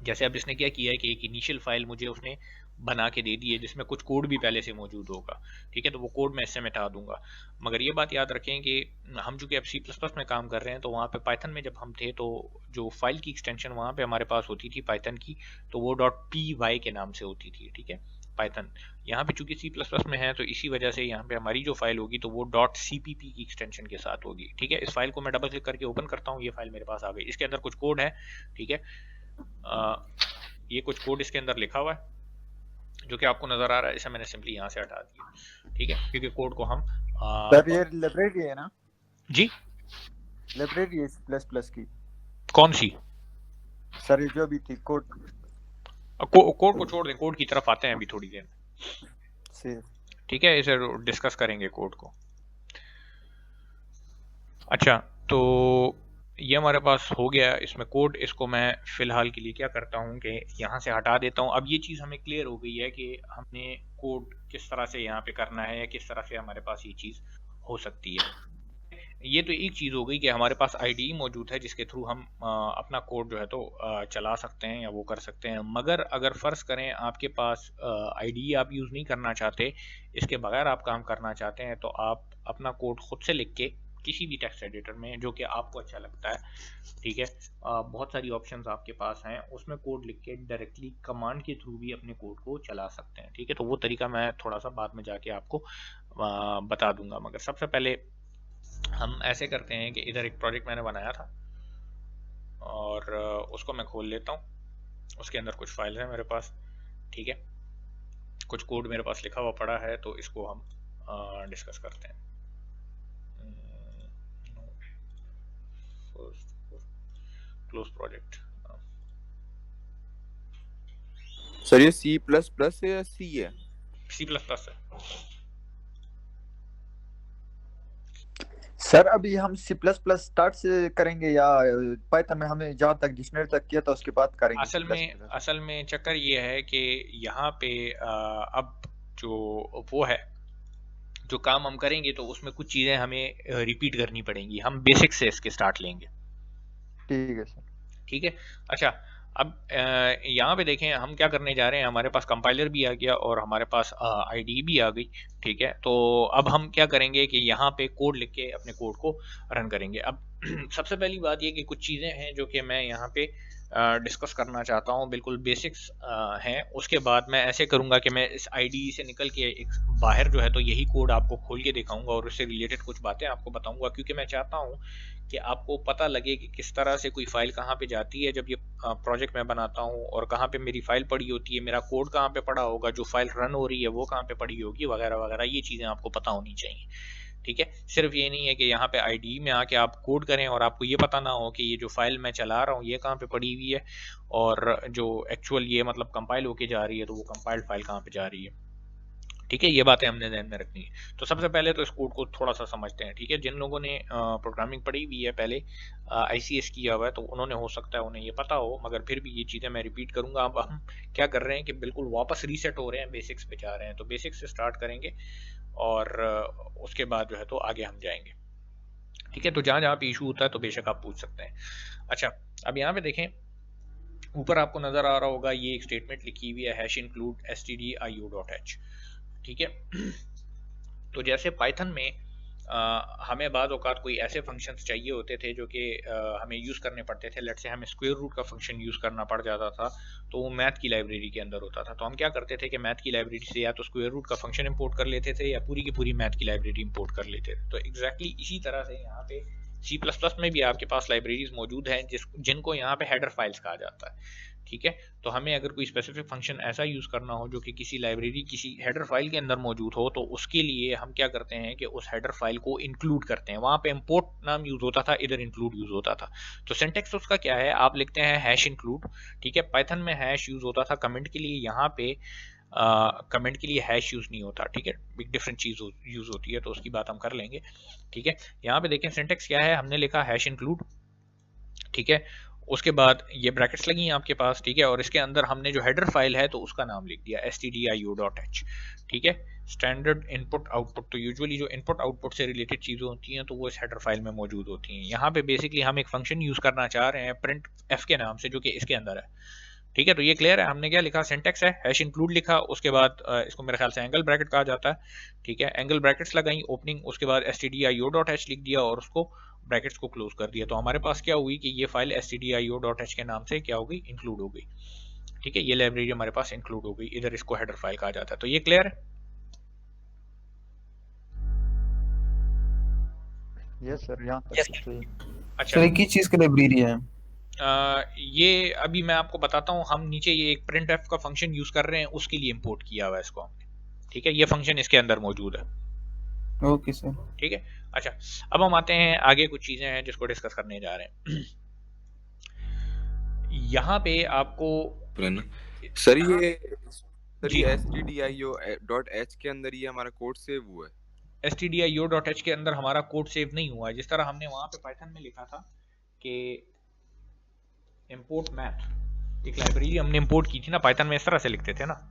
A: जैसे अब इसने क्या किया है कि एक इनिशियल फाइल मुझे उसने बना के दे दी है जिसमें कुछ कोड भी पहले से मौजूद होगा। ठीक है, तो वो कोड मैं इससे मिटा दूंगा। मगर ये बात याद रखें कि हम चूंकि अब C++ में काम कर रहे हैं तो वहाँ पे पाइथन में जब हम थे तो जो फाइल की एक्सटेंशन वहाँ पे हमारे पास होती थी पाइथन की, तो वो .py के नाम से होती थी। ठीक है, पाइथन। यहाँ पे चूंकि C++ में है तो इसी वजह से यहाँ पे हमारी जो फाइल होगी तो वो .cpp की एक्सटेंशन के साथ होगी। ठीक है, इस फाइल को मैं डबल क्लिक करके ओपन करता हूँ, ये फाइल मेरे पास आ गई। इसके अंदर कुछ कोड है। ठीक है, ये कुछ कोड इसके अंदर लिखा हुआ है जो कि आपको नजर आ रहा है, इसे मैंने सिंपली यहाँ से हटा दिया। ठीक है, क्योंकि कोड को हम
B: सर ये लाइब्रेरी है ना?
A: जी,
B: लाइब्रेरी है C++ की।
A: कौन सी?
B: सर ये जो भी थी कोड
A: कोड को छोड़ दें, कोड की तरफ आते हैं अभी थोड़ी देर
B: से।
A: ठीक है, इसे डिस्कस करेंगे कोड को। अच्छा, तो ये हमारे पास हो गया इसमें कोड। इसको मैं फ़िलहाल के लिए क्या करता हूँ कि यहाँ से हटा देता हूँ। अब ये चीज़ हमें क्लियर हो गई है कि हमने कोड किस तरह से यहाँ पे करना है या किस तरह से हमारे पास ये चीज़ हो सकती है। ये तो एक चीज़ हो गई कि हमारे पास आईडी मौजूद है जिसके थ्रू हम अपना कोड जो है तो चला सकते हैं या वो कर सकते हैं। मगर अगर फ़र्ज़ करें आपके पास आईडी आप यूज़ नहीं करना चाहते, इसके बगैर आप काम करना चाहते हैं, तो आप अपना कोड खुद से लिख के किसी भी टेक्स्ट एडिटर में जो कि आपको अच्छा लगता है, ठीक है, बहुत सारी ऑप्शंस आपके पास हैं, उसमें कोड लिख के डायरेक्टली कमांड के थ्रू भी अपने कोड को चला सकते हैं। ठीक है, तो वो तरीका मैं थोड़ा सा बाद में जाके आपको बता दूंगा। मगर सबसे पहले हम ऐसे करते हैं कि इधर एक प्रोजेक्ट मैंने बनाया था और उसको मैं खोल लेता हूँ। उसके अंदर कुछ फाइल्स हैं मेरे पास। ठीक है, कुछ कोड मेरे पास लिखा हुआ पड़ा है, तो इसको हम डिस्कस करते हैं। Close project.
F: सर ये C++ है या C है?
A: C++ है।
B: सर अभी हम C++ स्टार्ट से करेंगे या पाइथन में हमने जहाँ तक डिक्शनरी तक किया था उसके बाद करेंगे?
A: असल में चक्कर ये है कि यहाँ पे अब जो वो है जो काम हम करेंगे तो उसमें कुछ चीज़ें हमें रिपीट करनी पड़ेंगी। हम बेसिक से इसके स्टार्ट लेंगे।
B: ठीक है सर।
A: ठीक है, अच्छा अब यहाँ पे देखें हम क्या करने जा रहे हैं। हमारे पास कंपाइलर भी आ गया और हमारे पास आईडी भी आ गई। ठीक है, तो अब हम क्या करेंगे कि यहाँ पे कोड लिख के अपने कोड को रन करेंगे। अब सबसे पहली बात ये कि कुछ चीज़ें हैं जो कि मैं यहाँ पे डिस्कस करना चाहता हूँ, बिल्कुल बेसिक्स हैं। उसके बाद मैं ऐसे करूँगा कि मैं इस आईडी से निकल के एक बाहर जो है तो यही कोड आपको खोल के दिखाऊंगा और उससे रिलेटेड कुछ बातें आपको बताऊंगा, क्योंकि मैं चाहता हूँ कि आपको पता लगे कि किस तरह से कोई फाइल कहाँ पे जाती है जब ये प्रोजेक्ट मैं बनाता हूँ, और कहाँ पे मेरी फाइल पड़ी होती है, मेरा कोड कहाँ पे पड़ा होगा, जो फाइल रन हो रही है वो कहाँ पे पड़ी होगी, वगैरह वगैरह। ये चीज़ें आपको पता होनी चाहिए। ठीक है, सिर्फ ये नहीं है कि यहाँ पे आईडी में आके आप कोड करें और आपको ये पता ना हो कि ये जो फाइल मैं चला रहा हूँ ये कहाँ पे पड़ी हुई है, और जो एक्चुअल ये मतलब कंपाइल होके जा रही है तो वो कंपाइल्ड फाइल कहाँ पे जा रही है। ठीक है, ये बातें हमने ध्यान में रखनी है। तो सबसे पहले तो इस कोड को थोड़ा सा समझते हैं। ठीक है, जिन लोगों ने प्रोग्रामिंग पढ़ी हुई है पहले, ICS किया हुआ है, तो उन्होंने हो सकता है उन्हें ये पता हो, मगर फिर भी ये चीज़ें मैं रिपीट करूंगा। अब हम क्या कर रहे हैं कि बिल्कुल वापस रीसेट हो रहे हैं, बेसिक्स पे जा रहे हैं। तो बेसिक्स से स्टार्ट करेंगे और उसके बाद जो है तो आगे हम जाएंगे। ठीक है, तो जहाँ जहाँ पे इशू होता है तो बेशक आप पूछ सकते हैं। अच्छा, अब यहाँ पे देखें, ऊपर आपको नजर आ रहा होगा ये एक स्टेटमेंट लिखी हुई है #include stdio.h। ठीक है, तो जैसे पाइथन में हमें बाद औकात कोई ऐसे फंक्शंस चाहिए होते थे जो कि हमें यूज़ करने पड़ते थे। लेट्स से हमें स्क्वायर रूट का फंक्शन यूज़ करना पड़ जाता था, तो वो मैथ की लाइब्रेरी के अंदर होता था। तो हम क्या करते थे कि मैथ की लाइब्रेरी से या तो स्क्वायर रूट का फंक्शन इंपोर्ट कर लेते थे या पूरी की पूरी मैथ की लाइब्रेरी इंपोर्ट कर लेते थे। तो एग्जैक्टली इसी तरह से यहाँ पे C++ में भी आपके पास लाइब्रेरीज मौजूद हैं जिनको यहाँ पे हेडर फाइल्स कहा जाता है। ठीक है, तो हमें अगर कोई स्पेसिफिक फंक्शन ऐसा यूज़ करना हो जो कि किसी लाइब्रेरी किसी हेडर फाइल के अंदर मौजूद हो, तो उसके लिए हम क्या करते हैं कि उस हेडर फाइल को इंक्लूड करते हैं। वहाँ पे इंपोर्ट नाम यूज़ होता था, इधर इंक्लूड यूज़ होता था। तो सिंटेक्स उसका क्या है, आप लिखते हैं #include। ठीक है, पाइथन में हैश यूज़ होता था कमेंट के लिए, यहाँ पे कमेंट के लिए हैश यूज नहीं होता, ठीक है, बिग डिफरेंट चीज यूज होती है, तो उसकी बात हम कर लेंगे, ठीक है। यहाँ पे देखें सिंटेक्स क्या है, हमने लिखा हैश इंक्लूड, ठीक है, उसके बाद ये ब्रैकेट्स लगी हैं आपके पास, ठीक है, और इसके अंदर हमने जो हेडर फाइल है तो उसका नाम लिख दिया stdio.h, ठीक है। स्टैंडर्ड इनपुट आउटपुट, तो यूजुअली जो इनपुट आउटपुट से रिलेटेड चीज़ें होती हैं तो वो इस हेडर फाइल में मौजूद होती हैं। यहाँ पे बेसिकली हम एक फंक्शन यूज़ करना चाह रहे हैं प्रिंट एफ के नाम से, जो कि इसके अंदर है, ठीक है। तो ये क्लियर है, हमने क्या लिखा, सिंटेक्स है हैश इंक्लूड लिखा, उसके बाद इसको मेरे ख्याल से एंगल ब्रैकेट कहा जाता है, ठीक है, एंगल ब्रैकेट्स लगाई ओपनिंग, उसके बाद stdio.h लिख दिया और उसको ब्रैकेट्स को क्लोज कर दिया। तो हमारे पास क्या हुई कि ये फाइल stdio.h के नाम से क्या हो गई, इंक्लूड हो गई, ठीक है, ये लाइब्रेरी हमारे पास इंक्लूड हो गई, इधर इसको हेडर फाइल कहा जाता है। तो ये क्लियर है?
B: यस सर, यहाँ तक सही।
A: अच्छा,
G: सर किस चीज की लाइब्रेरी है?
A: ये अभी मैं आपको बताता हूँ, हम नीचे ये एक प्रिंट एफ का फंक्शन यूज कर रहे हैं, उसके लिए इंपोर्ट किया हुआ है इसको हमने, ठीक है, ये फंक्शन इसके अंदर मौजूद है,
G: ओके सर।
A: ठीक है। अच्छा, अब हम आते हैं आगे, कुछ चीजें हैं जिसको डिस्कस करने जा रहे हैं। यहाँ पे आपको
F: सर ये stdio.h के अंदर ये हमारा कोड सेव हुआ है।
A: stdio.h के अंदर हमारा कोड सेव नहीं हुआ है, जिस तरह हमने वहां पे पाइथन में लिखा था कि इंपोर्ट मैथ, एक लाइब्रेरी हमने इंपोर्ट की थी ना पाइथन में, इस तरह से लिखते थे ना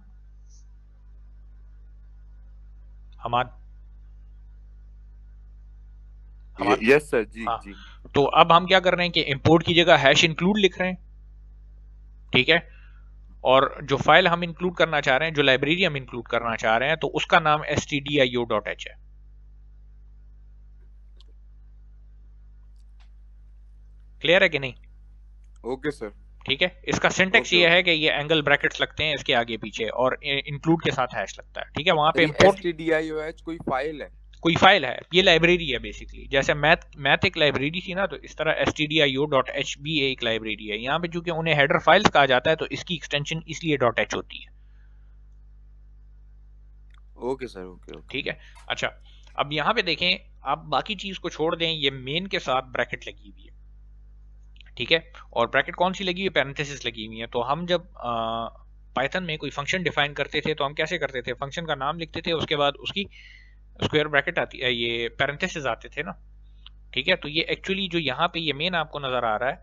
F: यस सर जी,
A: हाँ।
F: जी।
A: तो अब हम क्या कर रहे हैं कि इंपोर्ट की जगह हैश इंक्लूड लिख रहे हैं, ठीक है, और जो फाइल हम इंक्लूड करना चाह रहे हैं, जो लाइब्रेरी हम इंक्लूड करना चाह रहे हैं, तो उसका नाम stdio.h है, क्लियर है कि नहीं?
F: ओके सर,
A: ठीक है, इसका सिंटेक्स ये है कि ये एंगल ब्रैकेट्स लगते हैं इसके आगे पीछे और इंक्लूड के साथ हैश लगता है, ठीक है। वहां पे इंपोर्ट
F: stdio.h कोई फाइल है?
A: कोई फाइल है, ये लाइब्रेरी है बेसिकली, जैसे मैथ एक लाइब्रेरी थी ना, तो इस तरह stdio.h भी एक लाइब्रेरी है। यहाँ पे चूंकि उन्हें हेडर फाइल्स कहा जाता है तो इसकी एक्सटेंशन इसलिए .h होती है,
F: ओके सर, ओके।
A: ठीक है। अच्छा, अब यहाँ पे देखें, आप बाकी चीज को छोड़ दें, ये मेन के साथ ब्रैकेट लगी हुई है, ठीक है, और ब्रैकेट कौन सी लगी हुई है, पैरेंथेसिस लगी हुई है। तो हम जब पाइथन में कोई फंक्शन डिफाइन करते थे तो हम कैसे करते थे, फंक्शन का नाम लिखते थे, उसके बाद उसकी स्क्वायर ब्रैकेट आती है, ये पैरेंथेसिस आते थे ना, ठीक है। तो ये एक्चुअली जो यहाँ पे ये मेन आपको नजर आ रहा है,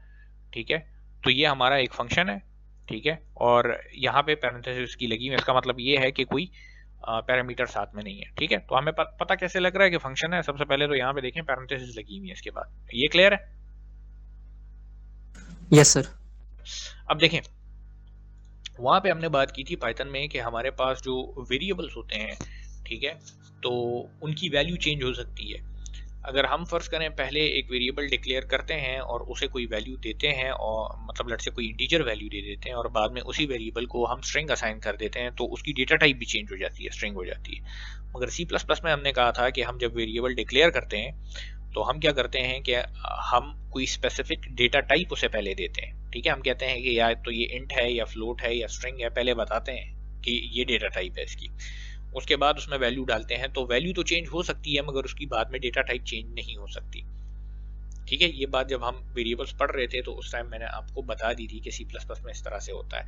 A: ठीक है, तो ये हमारा एक फंक्शन है, ठीक है, और यहाँ पे पैरेंथेसिस की लगी हुई है, इसका मतलब ये है कि कोई पैरामीटर साथ में नहीं है, ठीक है। तो हमें पता कैसे लग रहा है कि फंक्शन है, सबसे पहले तो यहाँ पे देखें पैरेंथेसिस लगी हुई है इसके बाद, ये क्लियर है?
H: Yes sir.
A: अब देखें, वहां पे हमने बात की थी पाइथन में कि हमारे पास जो वेरिएबल्स होते हैं, ठीक है, तो उनकी वैल्यू चेंज हो सकती है। अगर हम फर्ज करें पहले एक वेरिएबल डिक्लेयर करते हैं और उसे कोई वैल्यू देते हैं, और मतलब लेट्स से कोई इंटीजर वैल्यू दे देते हैं, और बाद में उसी वेरिएबल को हम स्ट्रिंग असाइन कर देते हैं, तो उसकी डेटा टाइप भी चेंज हो जाती है, स्ट्रिंग हो जाती है। मगर C++ में हमने कहा था कि हम जब वेरिएबल डिक्लेयर करते हैं तो हम क्या करते हैं कि हम कोई स्पेसिफिक डेटा टाइप उसे पहले देते हैं, ठीक है। हम कहते हैं कि या तो ये इंट है या फ्लोट है या स्ट्रिंग है, पहले बताते हैं कि ये डेटा टाइप है इसकी, उसके बाद उसमें वैल्यू डालते हैं। तो वैल्यू तो चेंज हो सकती है मगर उसकी बाद में डेटा टाइप चेंज नहीं हो सकती, ठीक है। ये बात जब हम वेरिएबल्स पढ़ रहे थे तो उस टाइम मैंने आपको बता दी थी कि C++ में इस तरह से होता है।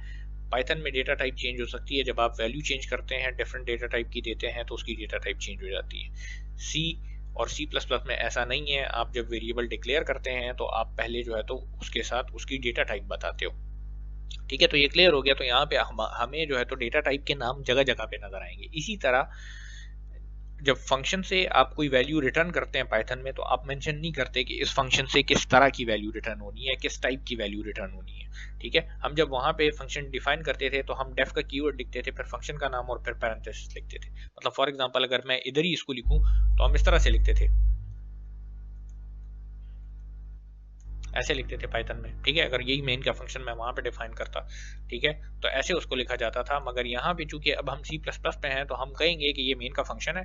A: पाइथन में डेटा टाइप चेंज हो सकती है, जब आप वैल्यू चेंज करते हैं, डिफरेंट डेटा टाइप की देते हैं तो उसकी डेटा टाइप चेंज हो जाती है। C और C++ में ऐसा नहीं है, आप जब वेरिएबल डिक्लेयर करते हैं तो आप पहले जो है तो उसके साथ उसकी डेटा टाइप बताते हो, ठीक है। तो ये क्लियर हो गया। तो यहाँ पे हमें जो है तो डेटा टाइप के नाम जगह जगह पे नजर आएंगे। इसी तरह जब फंक्शन से आप कोई वैल्यू रिटर्न करते हैं पाइथन में, तो आप मेंशन नहीं करते कि इस फंक्शन से किस तरह की वैल्यू रिटर्न होनी है, किस टाइप की वैल्यू रिटर्न होनी है, ठीक है। हम जब वहां पे फंक्शन डिफाइन करते थे तो हम डेफ का कीवर्ड लिखते थे, फिर फंक्शन का नाम और फिर पैरेंथेसिस लिखते थे। मतलब फॉर एग्जांपल अगर मैं इधर ही इसको लिखूं तो हम इस तरह से लिखते थे, ऐसे लिखते थे पाइथन में, ठीक है। अगर यही मेन का फंक्शन मैं वहां पे डिफाइन करता, ठीक है, तो ऐसे उसको लिखा जाता था। मगर यहाँ पे चूंकि अब हम C++ पे हैं तो हम कहेंगे कि ये मेन का फंक्शन है,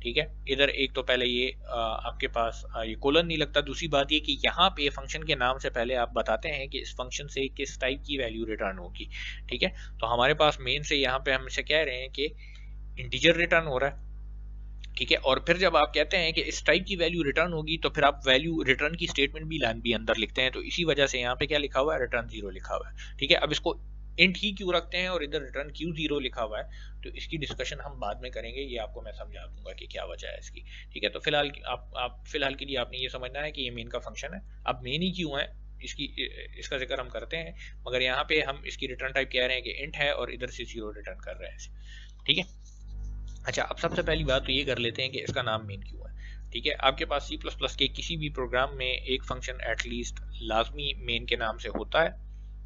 A: ठीक है। इधर एक तो पहले ये आपके पास ये कोलन नहीं लगता। दूसरी बात ये कि यहाँ पे फंक्शन के नाम से पहले आप बताते हैं कि इस फंक्शन से किस टाइप की वैल्यू रिटर्न होगी, ठीक है। तो हमारे पास मेन से यहाँ पे हम इसे कह रहे हैं कि इंटीजर रिटर्न हो रहा है, ठीक है। और फिर जब आप कहते हैं कि इस टाइप की वैल्यू रिटर्न होगी तो फिर आप वैल्यू रिटर्न की स्टेटमेंट भी लाइन भी अंदर लिखते हैं। तो इसी वजह से यहाँ पे क्या लिखा हुआ है, रिटर्न 0 लिखा हुआ है, ठीक है। अब इसको इंट ही क्यों रखते हैं और इधर रिटर्न क्यों 0 लिखा हुआ है, तो इसकी डिस्कशन हम बाद में करेंगे, ये आपको मैं समझा दूंगा कि क्या वजह है इसकी। ठीक है, तो फिलहाल आप फिलहाल के लिए आपने ये समझना है कि ये मेन का फंक्शन है। अब मेन ही क्यों है इसका जिक्र हम करते हैं, मगर यहाँ पे हम इसकी रिटर्न टाइप कह रहे हैं कि इंट है और इधर से 0 रिटर्न कर रहे हैं। ठीक है, अच्छा अब सबसे पहली बात तो ये कर लेते हैं कि इसका नाम मेन क्यों है। ठीक है, आपके पास C++ के किसी भी प्रोग्राम में एक फंक्शन एटलीस्ट लाजमी मेन के नाम से होता है।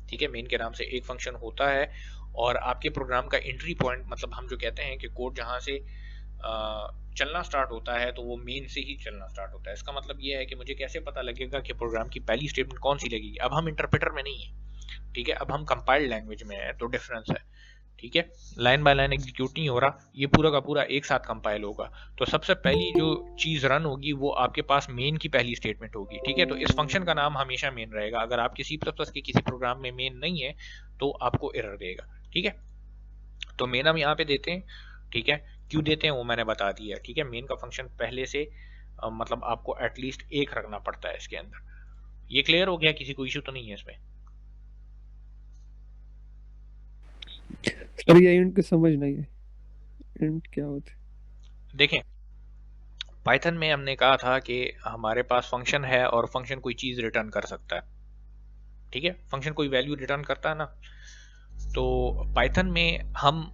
A: ठीक है, मेन के नाम से एक फंक्शन होता है और आपके प्रोग्राम का एंट्री पॉइंट, मतलब हम जो कहते हैं कि कोड जहाँ से चलना स्टार्ट होता है तो वो मेन से ही चलना स्टार्ट होता है। इसका मतलब ये है कि मुझे कैसे पता लगेगा कि प्रोग्राम की पहली स्टेटमेंट कौन सी लगेगी। अब हम इंटरप्रेटर में नहीं है, ठीक है, अब हम कंपाइल्ड लैंग्वेज में है, तो डिफरेंस है। ठीक है, लाइन बाय लाइन एग्जीक्यूट नहीं हो रहा, ये पूरा का पूरा एक साथ कंपाइल होगा। तो सबसे पहली जो चीज रन होगी वो आपके पास मेन की पहली स्टेटमेंट होगी। ठीक है, तो इस फंक्शन का नाम हमेशा मेन रहेगा। अगर आपके C++ के किसी प्रोग्राम में मेन नहीं है तो आपको एरर देगा। ठीक है, तो मेन हम यहाँ पे देते हैं। ठीक है, क्यों देते हैं वो मैंने बता दिया। ठीक है, मेन का फंक्शन पहले से मतलब आपको एटलीस्ट एक रखना पड़ता है इसके अंदर। ये क्लियर हो गया, किसी को इशू तो नहीं है इसमें?
H: सर ये इंट की समझ नहीं है, इंट क्या होता है?
A: देखें, पाइथन में हमने कहा था कि हमारे पास फंक्शन है और फंक्शन कोई चीज रिटर्न कर सकता है। ठीक है, फंक्शन कोई वैल्यू रिटर्न करता है ना, तो पाइथन में हम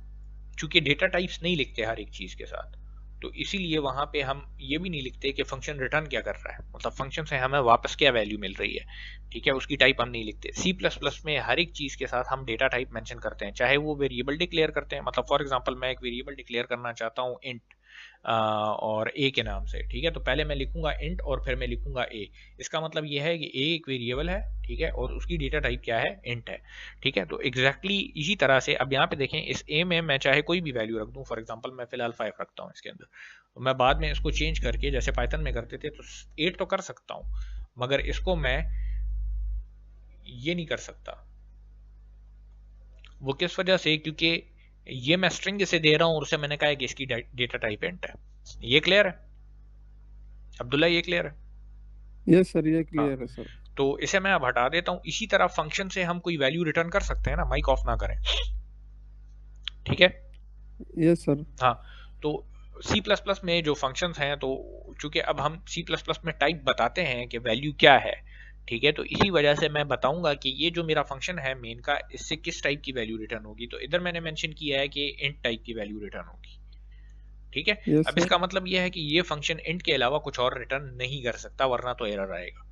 A: चूंकि डेटा टाइप्स नहीं लिखते हर एक चीज के साथ, तो इसीलिए वहां पे हम ये भी नहीं लिखते कि फंक्शन रिटर्न क्या कर रहा है, मतलब फंक्शन से हमें वापस क्या वैल्यू मिल रही है। ठीक है, उसकी टाइप हम नहीं लिखते। C++ में हर एक चीज के साथ हम डेटा टाइप मेंशन करते हैं, चाहे वो वेरिएबल डिक्लेयर करते हैं। मतलब फॉर एग्जांपल मैं एक वेरिएबल डिक्लेयर करना चाहता हूँ इंट और a के नाम से। ठीक है, तो पहले मैं लिखूंगा इंट और फिर मैं लिखूंगा a। इसका मतलब यह है कि a एक वेरिएबल है, ठीक है, और उसकी डेटा टाइप क्या है, इंट है। ठीक है, तो एग्जैक्टली इसी तरह से अब यहाँ पे देखें, इस a में मैं चाहे कोई भी वैल्यू रख दूं। फॉर एग्जांपल मैं फिलहाल 5 रखता हूँ इसके अंदर, तो मैं बाद में इसको चेंज करके जैसे पाइथन में करते थे तो 8 तो कर सकता हूँ, मगर इसको मैं ये नहीं कर सकता। वो किस वजह से? क्योंकि ये मैं स्ट्रिंग से दे रहा हूं और उसे मैंने कहा है कि इसकी डेटा टाइप इंट है। ये क्लियर है अब्दुल्ला? ये क्लियर है?
H: यस सर, ये क्लियर है सर।
A: तो इसे मैं अब हटा देता हूं। इसी तरह फंक्शन से हम कोई वैल्यू रिटर्न कर सकते हैं ना, माइक ऑफ ना करें। ठीक है,
H: यस सर।
A: हाँ, तो C++ में जो फंक्शंस हैं, तो चूंकि अब हम C++ में टाइप बताते हैं कि वैल्यू क्या है, ठीक है, तो इसी वजह से मैं बताऊंगा कि ये जो मेरा फंक्शन है मेन का, इससे किस टाइप की वैल्यू रिटर्न होगी। तो इधर मैंने मेंशन किया है कि इंट टाइप की वैल्यू रिटर्न होगी। ठीक है,
H: yes,
A: अब इसका मतलब यह है कि ये फंक्शन इंट के अलावा कुछ और रिटर्न नहीं कर सकता, वरना तो एरर आएगा।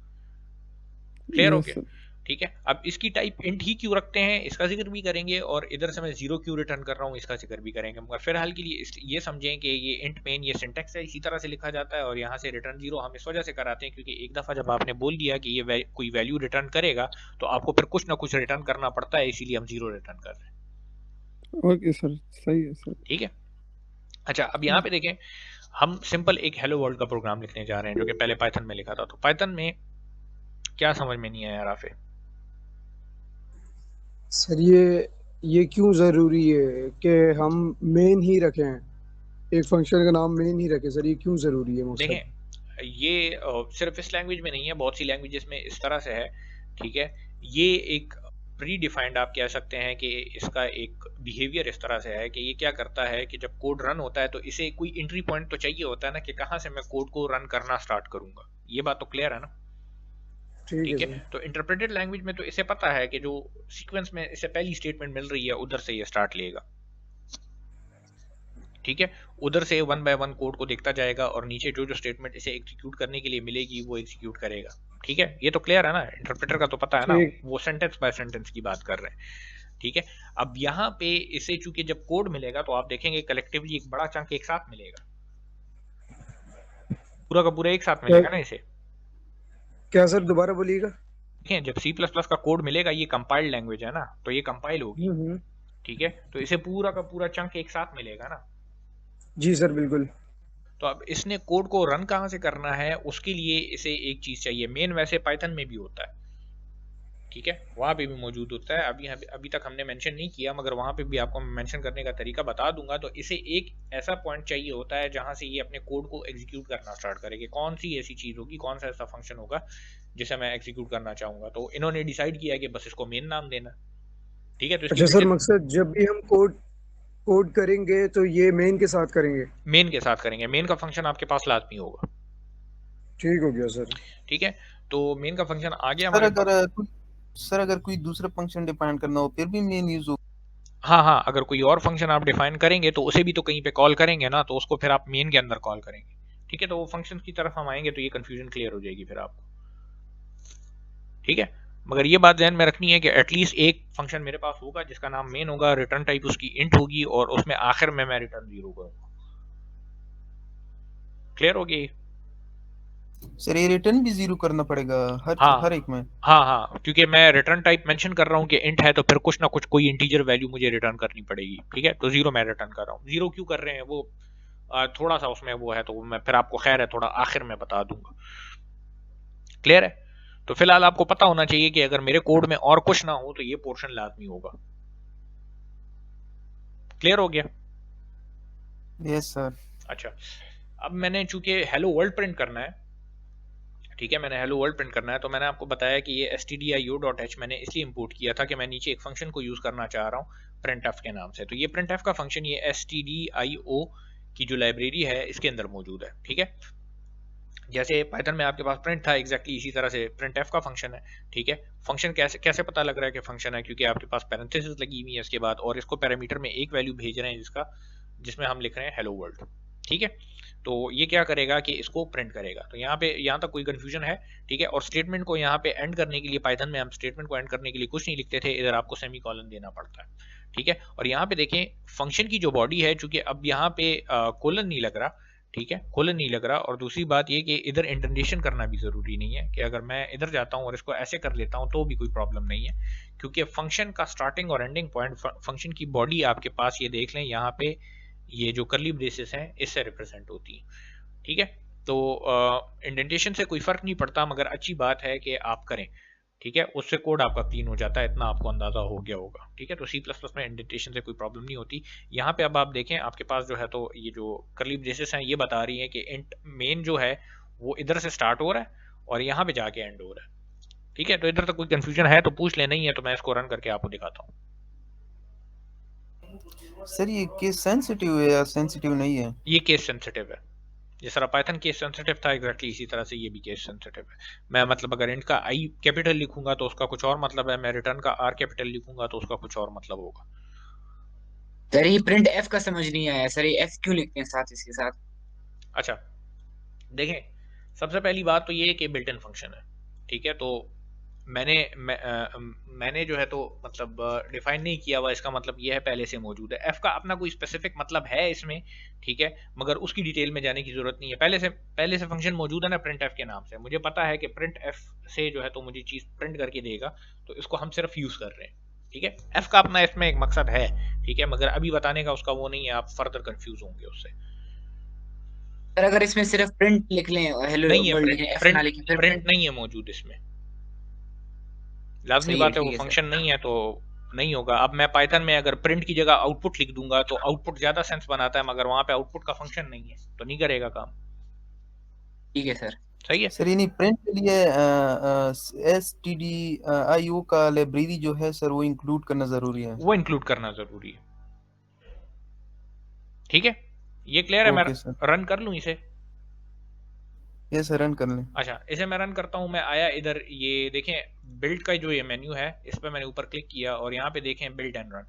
A: क्लियर हो गया? ठीक है, अब इसकी टाइप इंट ही क्यों रखते हैं इसका जिक्र भी करेंगे, और इधर से मैं 0 क्यों रिटर्न कर रहा हूँ इसका जिक्र भी करेंगे। मगर फिलहाल के लिए ये समझें कि ये इंट मेन ये सिंटेक्स है, इसी तरह से लिखा जाता है, और यहाँ से रिटर्न 0 हम इस वजह से कराते हैं क्योंकि एक दफा जब आपने बोल दिया कि ये कोई वैल्यू रिटर्न करेगा तो आपको फिर कुछ ना कुछ रिटर्न करना पड़ता है, इसीलिए हम 0 रिटर्न कर रहे हैं।
H: ओके सर, सही है सर।
A: ठीक है, अच्छा अब यहाँ पे देखें, हम सिंपल एक हेलो वर्ल्ड का प्रोग्राम लिखने जा रहे हैं जो कि पहले पाइथन में लिखा था। तो पाइथन में क्या समझ में नहीं आया राफे?
I: सर ये क्यों जरूरी है कि हम मेन ही रखें, एक फंक्शन का नाम मेन ही रखें? सर ये क्यों जरूरी है?
A: देखें, ये सिर्फ इस लैंग्वेज में नहीं है, बहुत सी लैंग्वेजेस में इस तरह से है। ठीक है, ये एक प्री डिफाइंड आप कह सकते हैं कि इसका एक बिहेवियर इस तरह से है कि ये क्या करता है कि जब कोड रन होता है तो इसे कोई एंट्री पॉइंट तो चाहिए होता है ना, कि कहाँ से मैं कोड को रन करना स्टार्ट करूंगा। ये बात तो क्लियर है ना? ठीक है, तो इंटरप्रेटेड लैंग्वेज में तो इसे पता है कि जो सीक्वेंस में इसे पहली स्टेटमेंट मिल रही है उधर से ये स्टार्ट लेगा। ठीक है, उधर से 1 बाय 1 कोड को देखता जाएगा और नीचे जो जो स्टेटमेंट इसे एग्जीक्यूट करने के लिए मिलेगी वो एग्जीक्यूट करेगा। ठीक है, ये तो क्लियर है ना? इंटरप्रेटर का तो पता है ना, वो सेंटेंस बाय सेंटेंस की बात कर रहे हैं। ठीक है, अब यहाँ पे इसे चूंकि जब कोड मिलेगा तो आप देखेंगे कलेक्टिवली एक बड़ा चंक एक साथ मिलेगा, पूरा का पूरा एक साथ मिलेगा ना इसे।
I: क्या सर, दोबारा बोलिएगा?
A: देखिए, जब C++ का कोड मिलेगा, ये कंपाइल्ड लैंग्वेज है ना, तो ये कंपाइल होगी। ठीक है, तो इसे पूरा का पूरा चंक एक साथ मिलेगा ना।
I: जी सर, बिल्कुल।
A: तो अब इसने कोड को रन कहाँ से करना है, उसके लिए इसे एक चीज चाहिए। मेन वैसे पाइथन में भी होता है, ठीक है, वहां पे भी मौजूद होता है। अभी तक हमने मेंशन नहीं किया, मगर वहां पे भी आपको मेंशन करने का तरीका बता दूंगा। तो इसे एक ऐसा पॉइंट चाहिए होता है जहां से ये अपने कोड को एग्जीक्यूट करना स्टार्ट करेगी। कौन सी ऐसी चीज होगी, कौन सा ऐसा फंक्शन होगा जिसे मैं एग्जीक्यूट करना चाहूंगा। तो इन्होंने डिसाइड किया कि बस इसको मेन नाम देना। ठीक है। तो
I: अच्छा सर, मकसद जब भी हम कोड करेंगे तो ये मेन के साथ करेंगे?
A: मेन के साथ करेंगे, मेन का फंक्शन आपके पास लाजमी होगा।
I: ठीक हो गया सर।
A: ठीक है, तो मेन का फंक्शन आ गया
G: सर
A: हमारे पास।
G: सर अगर कोई दूसरा फंक्शन डिफाइन करना हो फिर भी मेन यूज हो?
A: हाँ, अगर कोई और फंक्शन आप डिफाइन करेंगे तो उसे भी तो कहीं पे कॉल करेंगे ना, तो उसको फिर आप मेन के अंदर कॉल करेंगे। ठीक है, तो वो फंक्शन की तरफ हम आएंगे तो ये कंफ्यूजन क्लियर हो जाएगी फिर आपको। ठीक है, मगर ये बात ध्यान में रखनी है कि एटलीस्ट एक फंक्शन मेरे पास होगा जिसका नाम मेन होगा, रिटर्न टाइप उसकी इंट होगी और उसमें आखिर में मैं रिटर्न 0 करूंगा। क्लियर हो गई?
G: सर ये रिटर्न भी 0 करना पड़ेगा हर एक में?
A: हाँ, क्योंकि मैं रिटर्न टाइप मेंशन कर रहा हूँ कि इंट है तो फिर कुछ ना कुछ कोई इंटीजर वैल्यू मुझे रिटर्न करनी पड़ेगी। ठीक है, तो 0 मैं रिटर्न कर रहा हूँ। 0 क्यों कर रहे हैं वो थोड़ा सा उसमें वो है, तो मैं फिर आपको खैर है थोड़ा आखिर में बता दूंगा। क्लियर है? तो फिलहाल आपको पता होना चाहिए कि अगर मेरे कोड में और कुछ ना हो तो ये पोर्शन लाजमी होगा। क्लियर हो गया?
G: Yes sir.
A: अच्छा, अब मैंने चूंकि हेलो वर्ल्ड प्रिंट करना है, ठीक है, मैंने हेलो वर्ल्ड प्रिंट करना है, तो मैंने आपको बताया कि ये stdio.h मैंने इसलिए इंपोर्ट किया था कि मैं नीचे एक फंक्शन को यूज करना चाह रहा हूँ printf के नाम से। तो ये printf का फंक्शन ये stdio की जो लाइब्रेरी है इसके अंदर मौजूद है। ठीक है, जैसे पाइथन में आपके पास प्रिंट था, एग्जैक्टली इसी तरह से printf का फंक्शन है। ठीक है, फंक्शन कैसे पता लग रहा है कि फंक्शन है, क्योंकि आपके पास पैरेंथेसिस लगी हुई है इसके बाद, और इसको पैरामीटर में एक वैल्यू भेज रहे हैं जिसमें हम लिख रहे हैं हेलो वर्ल्ड। ठीक है, तो ये क्या करेगा कि इसको प्रिंट करेगा। तो यहाँ तक कोई कंफ्यूजन है? ठीक है, और स्टेटमेंट को यहाँ पे एंड करने के लिए पाइथन में हम स्टेटमेंट को एंड करने के लिए कुछ नहीं लिखते थे, इधर आपको सेमीकोलन देना पड़ता है। ठीक है, और यहाँ पे देखें फंक्शन की जो बॉडी है, चूंकि अब यहाँ पे कोलन नहीं लग रहा, ठीक है, कोलन नहीं लग रहा, और दूसरी बात ये कि इधर इंडेंटेशन करना भी जरूरी नहीं है, कि अगर मैं इधर जाता हूँ और इसको ऐसे कर लेता हूँ तो भी कोई प्रॉब्लम नहीं है, क्योंकि फंक्शन का स्टार्टिंग और एंडिंग पॉइंट फंक्शन की बॉडी आपके पास ये देख लें, यहाँ पे ये जो कर्ली ब्रेसेस हैं इससे रिप्रेजेंट होती है। ठीक है, तो इंडेंटेशन से कोई फर्क नहीं पड़ता, मगर अच्छी बात है कि आप करें। ठीक है, उससे कोड आपका क्लीन हो जाता है, इतना आपको अंदाजा हो गया होगा। ठीक है, तो C++ में इंडेंटेशन से कोई प्रॉब्लम नहीं होती। यहाँ पे अब आप देखें आपके पास जो है, तो ये जो कर्ली ब्रेसेस हैं ये बता रही हैं कि इंट मेन जो है वो इधर से स्टार्ट हो रहा है और यहाँ पे जाके एंड हो रहा है। ठीक है, तो इधर तक कोई कंफ्यूजन है तो पूछ ले, नहीं है तो मैं इसको रन करके आपको दिखाता हूँ।
G: सर ये केस सेंसिटिव है या सेंसिटिव नहीं है?
A: ये केस सेंसिटिव है, जिस तरह पाइथन केस सेंसिटिव था एग्जैक्टली इसी तरह से ये भी केस सेंसिटिव है। मैं मतलब अगर इंट का आई कैपिटल लिखूंगा तो उसका कुछ और मतलब है, मैं रिटर्न का आर कैपिटल लिखूंगा तो उसका कुछ और मतलब होगा।
J: सर ये प्रिंट एफ का समझ नहीं आया सर, ये एफ क्यों लिखते हैं साथ इसके साथ?
A: अच्छा देखें, सबसे पहली बात तो ये है कि बिल्ट इन फंक्शन है। ठीक है, तो मैंने जो है तो मतलब डिफाइन नहीं किया हुआ, इसका मतलब ये है पहले से मौजूद है। एफ का अपना कोई स्पेसिफिक मतलब है इसमें, ठीक है, मगर उसकी डिटेल में जाने की जरूरत नहीं है। पहले से फंक्शन मौजूद है ना प्रिंट एफ के नाम से, मुझे पता है कि प्रिंट एफ से जो है तो मुझे चीज प्रिंट करके देगा, तो इसको हम सिर्फ यूज कर रहे हैं। ठीक है, एफ का अपना इसमें एक मकसद है, ठीक है, मगर अभी बताने का उसका वो नहीं है, आप फर्दर कंफ्यूज होंगे उससे।
J: सर अगर इसमें सिर्फ प्रिंट लिख लें हेलो वर्ल्ड लिखें, एफ ना लिखें, फिर
A: प्रिंट नहीं है मौजूद इसमें, लाजमी बात है वो फंक्शन नहीं है तो नहीं होगा। अब मैं पाइथन में अगर प्रिंट की जगह आउटपुट लिख दूंगा तो आउटपुट ज्यादा सेंस बनाता है, मगर वहां पे आउटपुट का फंक्शन नहीं है तो नहीं करेगा काम।
J: ठीक है सर,
G: सही है सर। यानी प्रिंट के लिए stdio का लाइब्रेरी जो है सर वो इंक्लूड करना जरूरी है,
A: वो इंक्लूड करना जरूरी है। ठीक है, ये क्लियर है? मैं रन कर लूं इसे?
G: ये सर रन कर लें।
A: अच्छा, इसे मैं रन करता हूं। मैं आया इधर, ये देखें बिल्ड का जो ये मेन्यू है इस पर मैंने ऊपर क्लिक किया और यहाँ पे देखें बिल्ड एंड रन।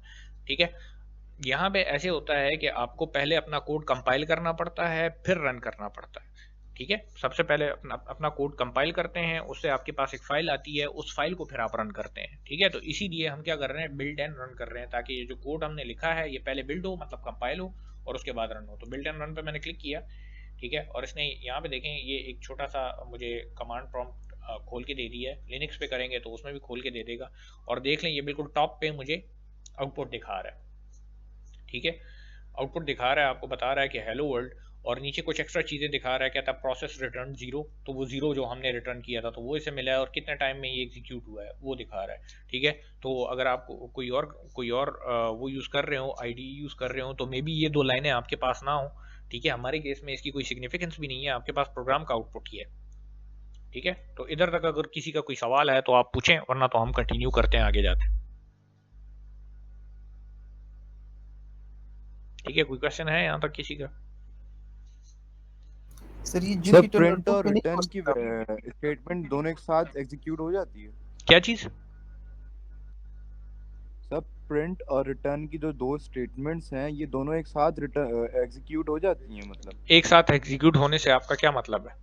A: ठीक है, यहाँ पे ऐसे होता है कि आपको पहले अपना कोड कंपाइल करना पड़ता है फिर रन करना पड़ता है। ठीक है, सबसे पहले अपना कोड कंपाइल करते हैं, उससे आपके पास एक फाइल आती है, उस फाइल को फिर आप रन करते हैं। ठीक है, तो इसीलिए हम क्या कर रहे हैं, बिल्ड एंड रन कर रहे हैं, ताकि ये जो कोड हमने लिखा है ये पहले बिल्ड हो, मतलब कंपाइल हो, और उसके बाद रन हो। तो बिल्ड एंड रन पे मैंने क्लिक किया, ठीक है, और इसने यहाँ पे देखें ये एक छोटा सा मुझे कमांड प्रॉम्प्ट खोल के दे दी है। लिनक्स पे करेंगे तो उसमें भी खोल के दे देगा, और देख लें ये बिल्कुल टॉप पे मुझे आउटपुट दिखा रहा है। ठीक है, आउटपुट दिखा रहा है, आपको बता रहा है कि हेलो वर्ल्ड, और नीचे कुछ एक्स्ट्रा चीजें दिखा रहा है, कहता है प्रोसेस रिटर्न 0, तो वो 0 जो हमने रिटर्न किया था तो वो इसे मिला है, और कितने टाइम में ये एग्जीक्यूट हुआ है वो दिखा रहा है। ठीक है, तो अगर आप कोई और वो यूज कर रहे हो, आईडी यूज कर रहे हो, तो मे बी ये 2 लाइनें आपके पास ना हो। ठीक है, हमारे केस में इसकी कोई सिग्निफिकेंस भी नहीं है, आपके पास प्रोग्राम का आउटपुट ही है। ठीक है, तो इधर तक अगर किसी का कोई सवाल है तो आप पूछें, वरना तो हम कंटिन्यू करते हैं, आगे जाते हैं। ठीक है, कोई क्वेश्चन है यहाँ तक किसी का?
G: सर ये
K: सर
G: जुपिटर
K: प्रिंट
G: नोटबुक
K: और
G: पे नहीं हो
K: रिटर्न की
G: सकता?
K: स्टेटमेंट दोनों एक साथ एग्जीक्यूट हो जाती है?
A: क्या चीज?
K: सर प्रिंट और रिटर्न की जो दो स्टेटमेंट्स हैं ये दोनों एक साथ एग्जीक्यूट हो जाती हैं मतलब?
A: एक साथ एग्जीक्यूट होने से आपका क्या मतलब है?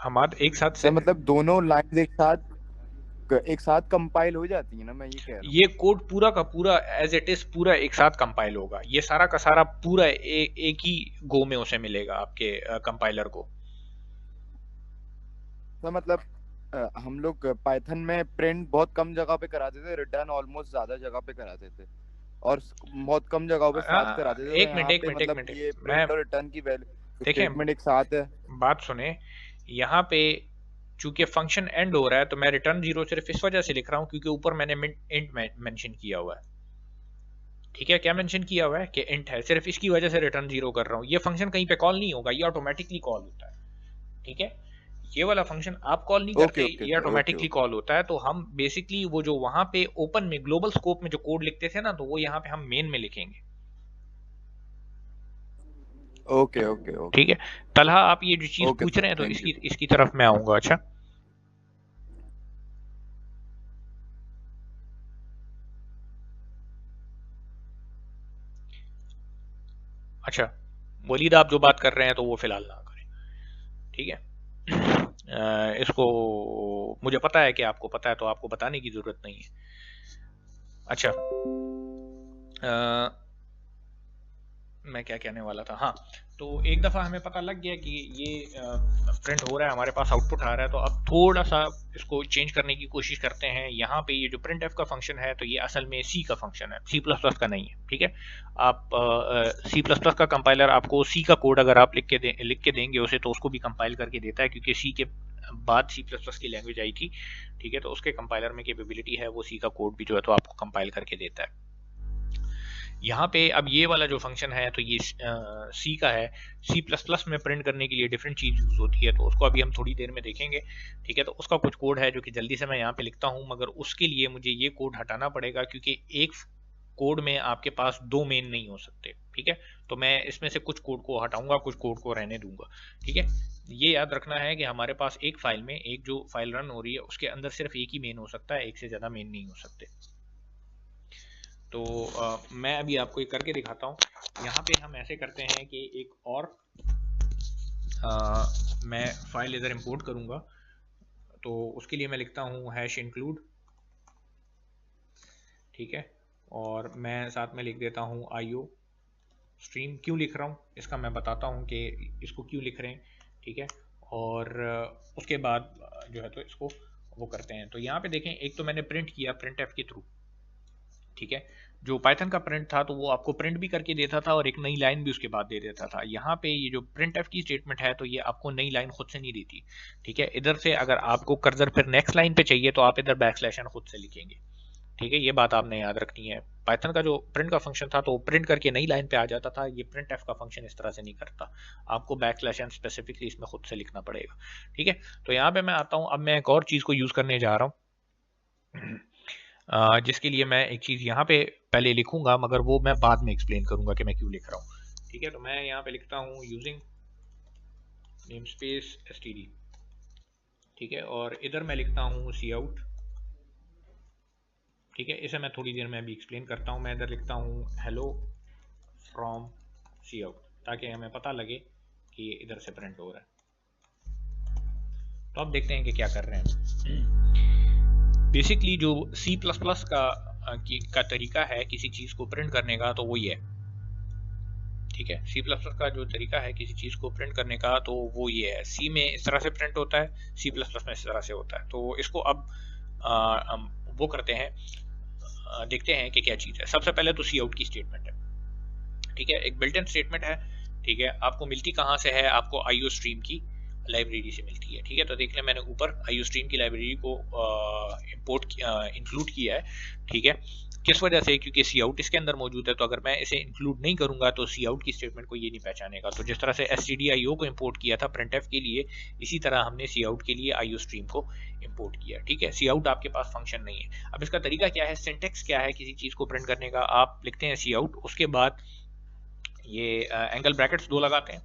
A: हमारे एक साथ
K: सर मतलब दोनों लाइन एक साथ कंपाइल हो जाती है ना, मैं ये कह रहा हूँ।
A: ये कोड पूरा का पूरा एज इट इज पूरा एक साथ कंपाइल होगा, ये सारा का सारा पूरा एक ही गो में उसे मिलेगा आपके कंपाइलर को।
K: तो मतलब हम लोग पाइथन में प्रिंट बहुत कम जगह पे कराते थे, रिटर्न ऑलमोस्ट ज्यादा जगह पे कराते थे, और बहुत कम जगह पे साथ कराते थे।
A: एक मिनट
K: ये प्रिंट और रिटर्न की स्टेटमेंट एक साथ है।
A: बात सुने, यहाँ पे चूंकि फंक्शन एंड हो रहा है तो मैं रिटर्न 0 सिर्फ इस वजह से लिख रहा हूँ क्योंकि ऊपर मैंने इंट मेंशन किया हुआ है। ठीक है, क्या मेंशन किया हुआ है कि इंट है, सिर्फ इसकी वजह से रिटर्न 0 कर रहा हूँ। ये फंक्शन कहीं पे कॉल नहीं होगा, ये ऑटोमेटिकली कॉल होता है। ठीक है, ये वाला फंक्शन आप कॉल नहीं करते, ये ऑटोमेटिकली कॉल होता है। तो हम बेसिकली वो जो वहां पे ओपन में ग्लोबल स्कोप में जो कोड लिखते थे ना, तो वो यहाँ पे हम मेन में लिखेंगे।
K: ओके ओके ओके,
A: ठीक है। तलहा आप ये जो चीज पूछ रहे हैं तो इसकी तरफ मैं आऊंगा। अच्छा, अच्छा वलीद, आप जो बात कर रहे हैं तो वो फिलहाल ना करें, ठीक है। इसको मुझे पता है कि आपको पता है, तो आपको बताने की जरूरत नहीं है। अच्छा, मैं क्या कहने वाला था, हाँ, तो एक दफ़ा हमें पता लग गया कि ये प्रिंट हो रहा है, हमारे पास आउटपुट आ रहा है, तो अब थोड़ा सा इसको चेंज करने की कोशिश करते हैं। यहाँ पे ये जो प्रिंट एफ का फंक्शन है तो ये असल में सी का फंक्शन है, सी प्लस प्लस का नहीं है। ठीक है, आप सी प्लस प्लस का कंपाइलर आपको सी का कोड अगर आप लिख के देंगे उसे, तो उसको भी कंपाइल करके देता है, क्योंकि सी के बाद सी प्लस प्लस की लैंग्वेज आई थी। ठीक है, तो उसके कंपाइलर में कैपेबिलिटी है वो सी का कोड भी जो है तो आपको कंपाइल करके देता है। यहाँ पे अब ये वाला जो फंक्शन है तो ये सी का है। सी प्लस प्लस में प्रिंट करने के लिए डिफरेंट चीज़ यूज़ होती है, तो उसको अभी हम थोड़ी देर में देखेंगे। ठीक है, तो उसका कुछ कोड है जो कि जल्दी से मैं यहाँ पे लिखता हूँ, मगर उसके लिए मुझे ये कोड हटाना पड़ेगा, क्योंकि एक कोड में आपके पास दो मेन नहीं हो सकते। ठीक है, तो मैं इसमें से कुछ कोड को हटाऊंगा, कुछ कोड को रहने दूंगा। ठीक है, ये याद रखना है कि हमारे पास एक फाइल में, एक जो फाइल रन हो रही है उसके अंदर सिर्फ एक ही मेन हो सकता है, एक से ज़्यादा मेन नहीं हो सकते। तो मैं अभी आपको एक करके दिखाता हूँ। यहाँ पे हम ऐसे करते हैं कि एक और मैं फाइल इधर इंपोर्ट करूँगा, तो उसके लिए मैं लिखता हूँ #include। ठीक है, और मैं साथ में लिख देता हूँ IO स्ट्रीम। क्यों लिख रहा हूँ इसका मैं बताता हूँ कि इसको क्यों लिख रहे हैं। ठीक है, और उसके बाद जो है तो इसको वो करते हैं। तो यहाँ पे देखें, एक तो मैंने प्रिंट किया प्रिंट एफ के थ्रू। ठीक है, जो पाइथन का प्रिंट था तो वो आपको प्रिंट भी करके देता था और एक नई लाइन भी उसके बाद दे देता था। यहाँ पे ये जो प्रिंट एफ की स्टेटमेंट है तो ये आपको नई लाइन खुद से नहीं देती। ठीक है, इधर से अगर आपको कर्सर फिर नेक्स्ट लाइन पे चाहिए तो आप इधर बैकस्लैश खुद से लिखेंगे। ठीक है, ये बात आपने याद रखनी है। पाइथन का जो प्रिंट का फंक्शन था तो प्रिंट करके नई लाइन पे आ जाता था, ये प्रिंट एफ का फंक्शन इस तरह से नहीं करता, आपको बैकस्लैश स्पेसिफिकली इसमें खुद से लिखना पड़ेगा। ठीक है, तो यहाँ पे मैं आता हूँ, अब मैं एक और चीज़ को यूज़ करने जा रहा हूँ, जिसके लिए मैं एक चीज़ यहाँ पे पहले लिखूंगा, मगर वो मैं बाद में एक्सप्लेन करूंगा कि मैं क्यों लिख रहा हूँ। ठीक है, तो मैं यहाँ पे लिखता हूँ यूजिंग नेमस्पेस std। ठीक है, और इधर मैं लिखता हूँ cout। ठीक है, इसे मैं थोड़ी देर में अभी एक्सप्लेन करता हूँ। मैं इधर लिखता हूँ hello from cout, ताकि हमें पता लगे कि इधर से प्रिंट हो रहा है। तो अब देखते हैं कि क्या कर रहे हैं। बेसिकली जो C++ का तरीका है किसी चीज़ को प्रिंट करने का तो वो ये है। ठीक है, C++ का जो तरीका है किसी चीज़ को प्रिंट करने का तो वो ये है। C में इस तरह से प्रिंट होता है, C++ में इस तरह से होता है। तो इसको अब हम वो करते हैं, देखते हैं कि क्या चीज़ है। सबसे पहले तो cout की स्टेटमेंट है। ठीक है, एक बिल्ट इन स्टेटमेंट है। ठीक है, आपको मिलती कहाँ से है, आपको IO स्ट्रीम की लाइब्रेरी से मिलती है। ठीक है, तो देख लें मैंने ऊपर IO स्ट्रीम की लाइब्रेरी को इंक्लूड किया है। ठीक है, किस वजह से, क्योंकि सी आउट इसके अंदर मौजूद है, तो अगर मैं इसे इंक्लूड नहीं करूंगा तो सी आउट की स्टेटमेंट को ये नहीं पहचानेगा। तो जिस तरह से stdio को इंपोर्ट किया था printf के लिए, इसी तरह हमने सी आउट के लिए iostream को इंपोर्ट किया। ठीक है, सी आउट आपके पास फंक्शन नहीं है। अब इसका तरीका क्या है, सिंटेक्स क्या है किसी चीज को प्रिंट करने का, आप लिखते हैं सी आउट, उसके बाद ये एंगल ब्रैकेट्स 2 लगाते हैं,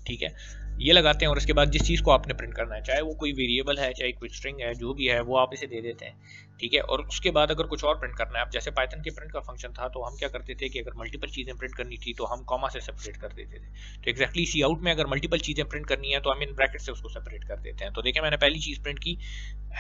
A: ठीक है, ये लगाते हैं, और इसके बाद जिस चीज़ को आपने प्रिंट करना है, चाहे वो कोई वेरिएबल है, चाहे कोई स्ट्रिंग है, जो भी है वो आप इसे दे देते हैं, ठीक है। और उसके बाद अगर कुछ और प्रिंट करना है, अब जैसे पाइथन के प्रिंट का फंक्शन था, तो हम क्या करते थे कि अगर मल्टीपल चीज़ें प्रिंट करनी थी तो हम कॉमा से सेपरेट कर देते थे। तो एक्जैक्टली सी आउट में अगर मल्टीपल चीज़ें प्रिंट करनी है तो हम इन ब्रैकेट से उसको सेपरेट कर देते हैं। तो देखिए मैंने पहली चीज़ प्रिंट की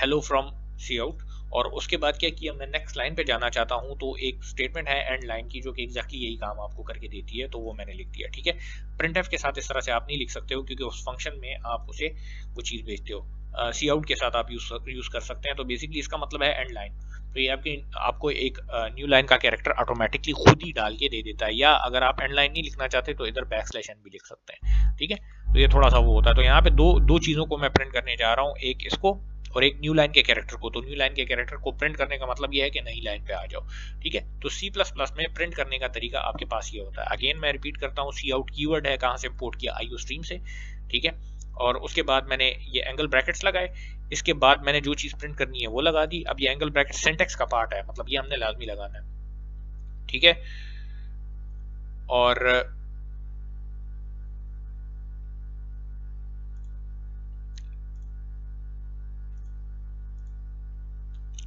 A: हेलो फ्रॉम सी आउट, और उसके बाद क्या किया, मैं नेक्स्ट लाइन पे जाना चाहता हूं, तो एक स्टेटमेंट है एंड लाइन की जो कि एग्जैक्टली यही काम आपको करके देती है, तो वो मैंने लिख दिया। ठीक है, प्रिंटफ के साथ इस तरह से आप नहीं लिख सकते हो, क्योंकि उस फंक्शन में आप उसे वो चीज़ भेजते हो। सी आउट के साथ आप यूज कर सकते हैं। तो बेसिकली इसका मतलब है एंड लाइन। तो ये आपको एक न्यू लाइन का कैरेक्टर ऑटोमेटिकली खुद ही डाल के दे देता है, या अगर आप एंड लाइन नहीं लिखना चाहते तो इधर \n भी लिख सकते हैं। ठीक है, तो ये थोड़ा सा वो होता है। तो यहाँ पे दो चीज़ों को मैं प्रिंट करने जा रहा हूँ, एक इसको और एक न्यू लाइन के कैरेक्टर को। तो न्यू लाइन के कैरेक्टर को प्रिंट करने का मतलब ये है कि नई लाइन पे आ जाओ। ठीक है, तो C++ में प्रिंट करने का तरीका आपके पास ये होता है। अगेन मैं रिपीट करता हूँ, सी आउट कीवर्ड है, कहाँ से इंपोर्ट किया, iostream से। ठीक है, और उसके बाद मैंने ये एंगल ब्रैकेट्स लगाए, इसके बाद मैंने जो चीज़ प्रिंट करनी है वो लगा दी। अब ये एंगल ब्रैकेट सिंटेक्स का पार्ट है, मतलब ये हमने लाजमी लगाना है। ठीक है, और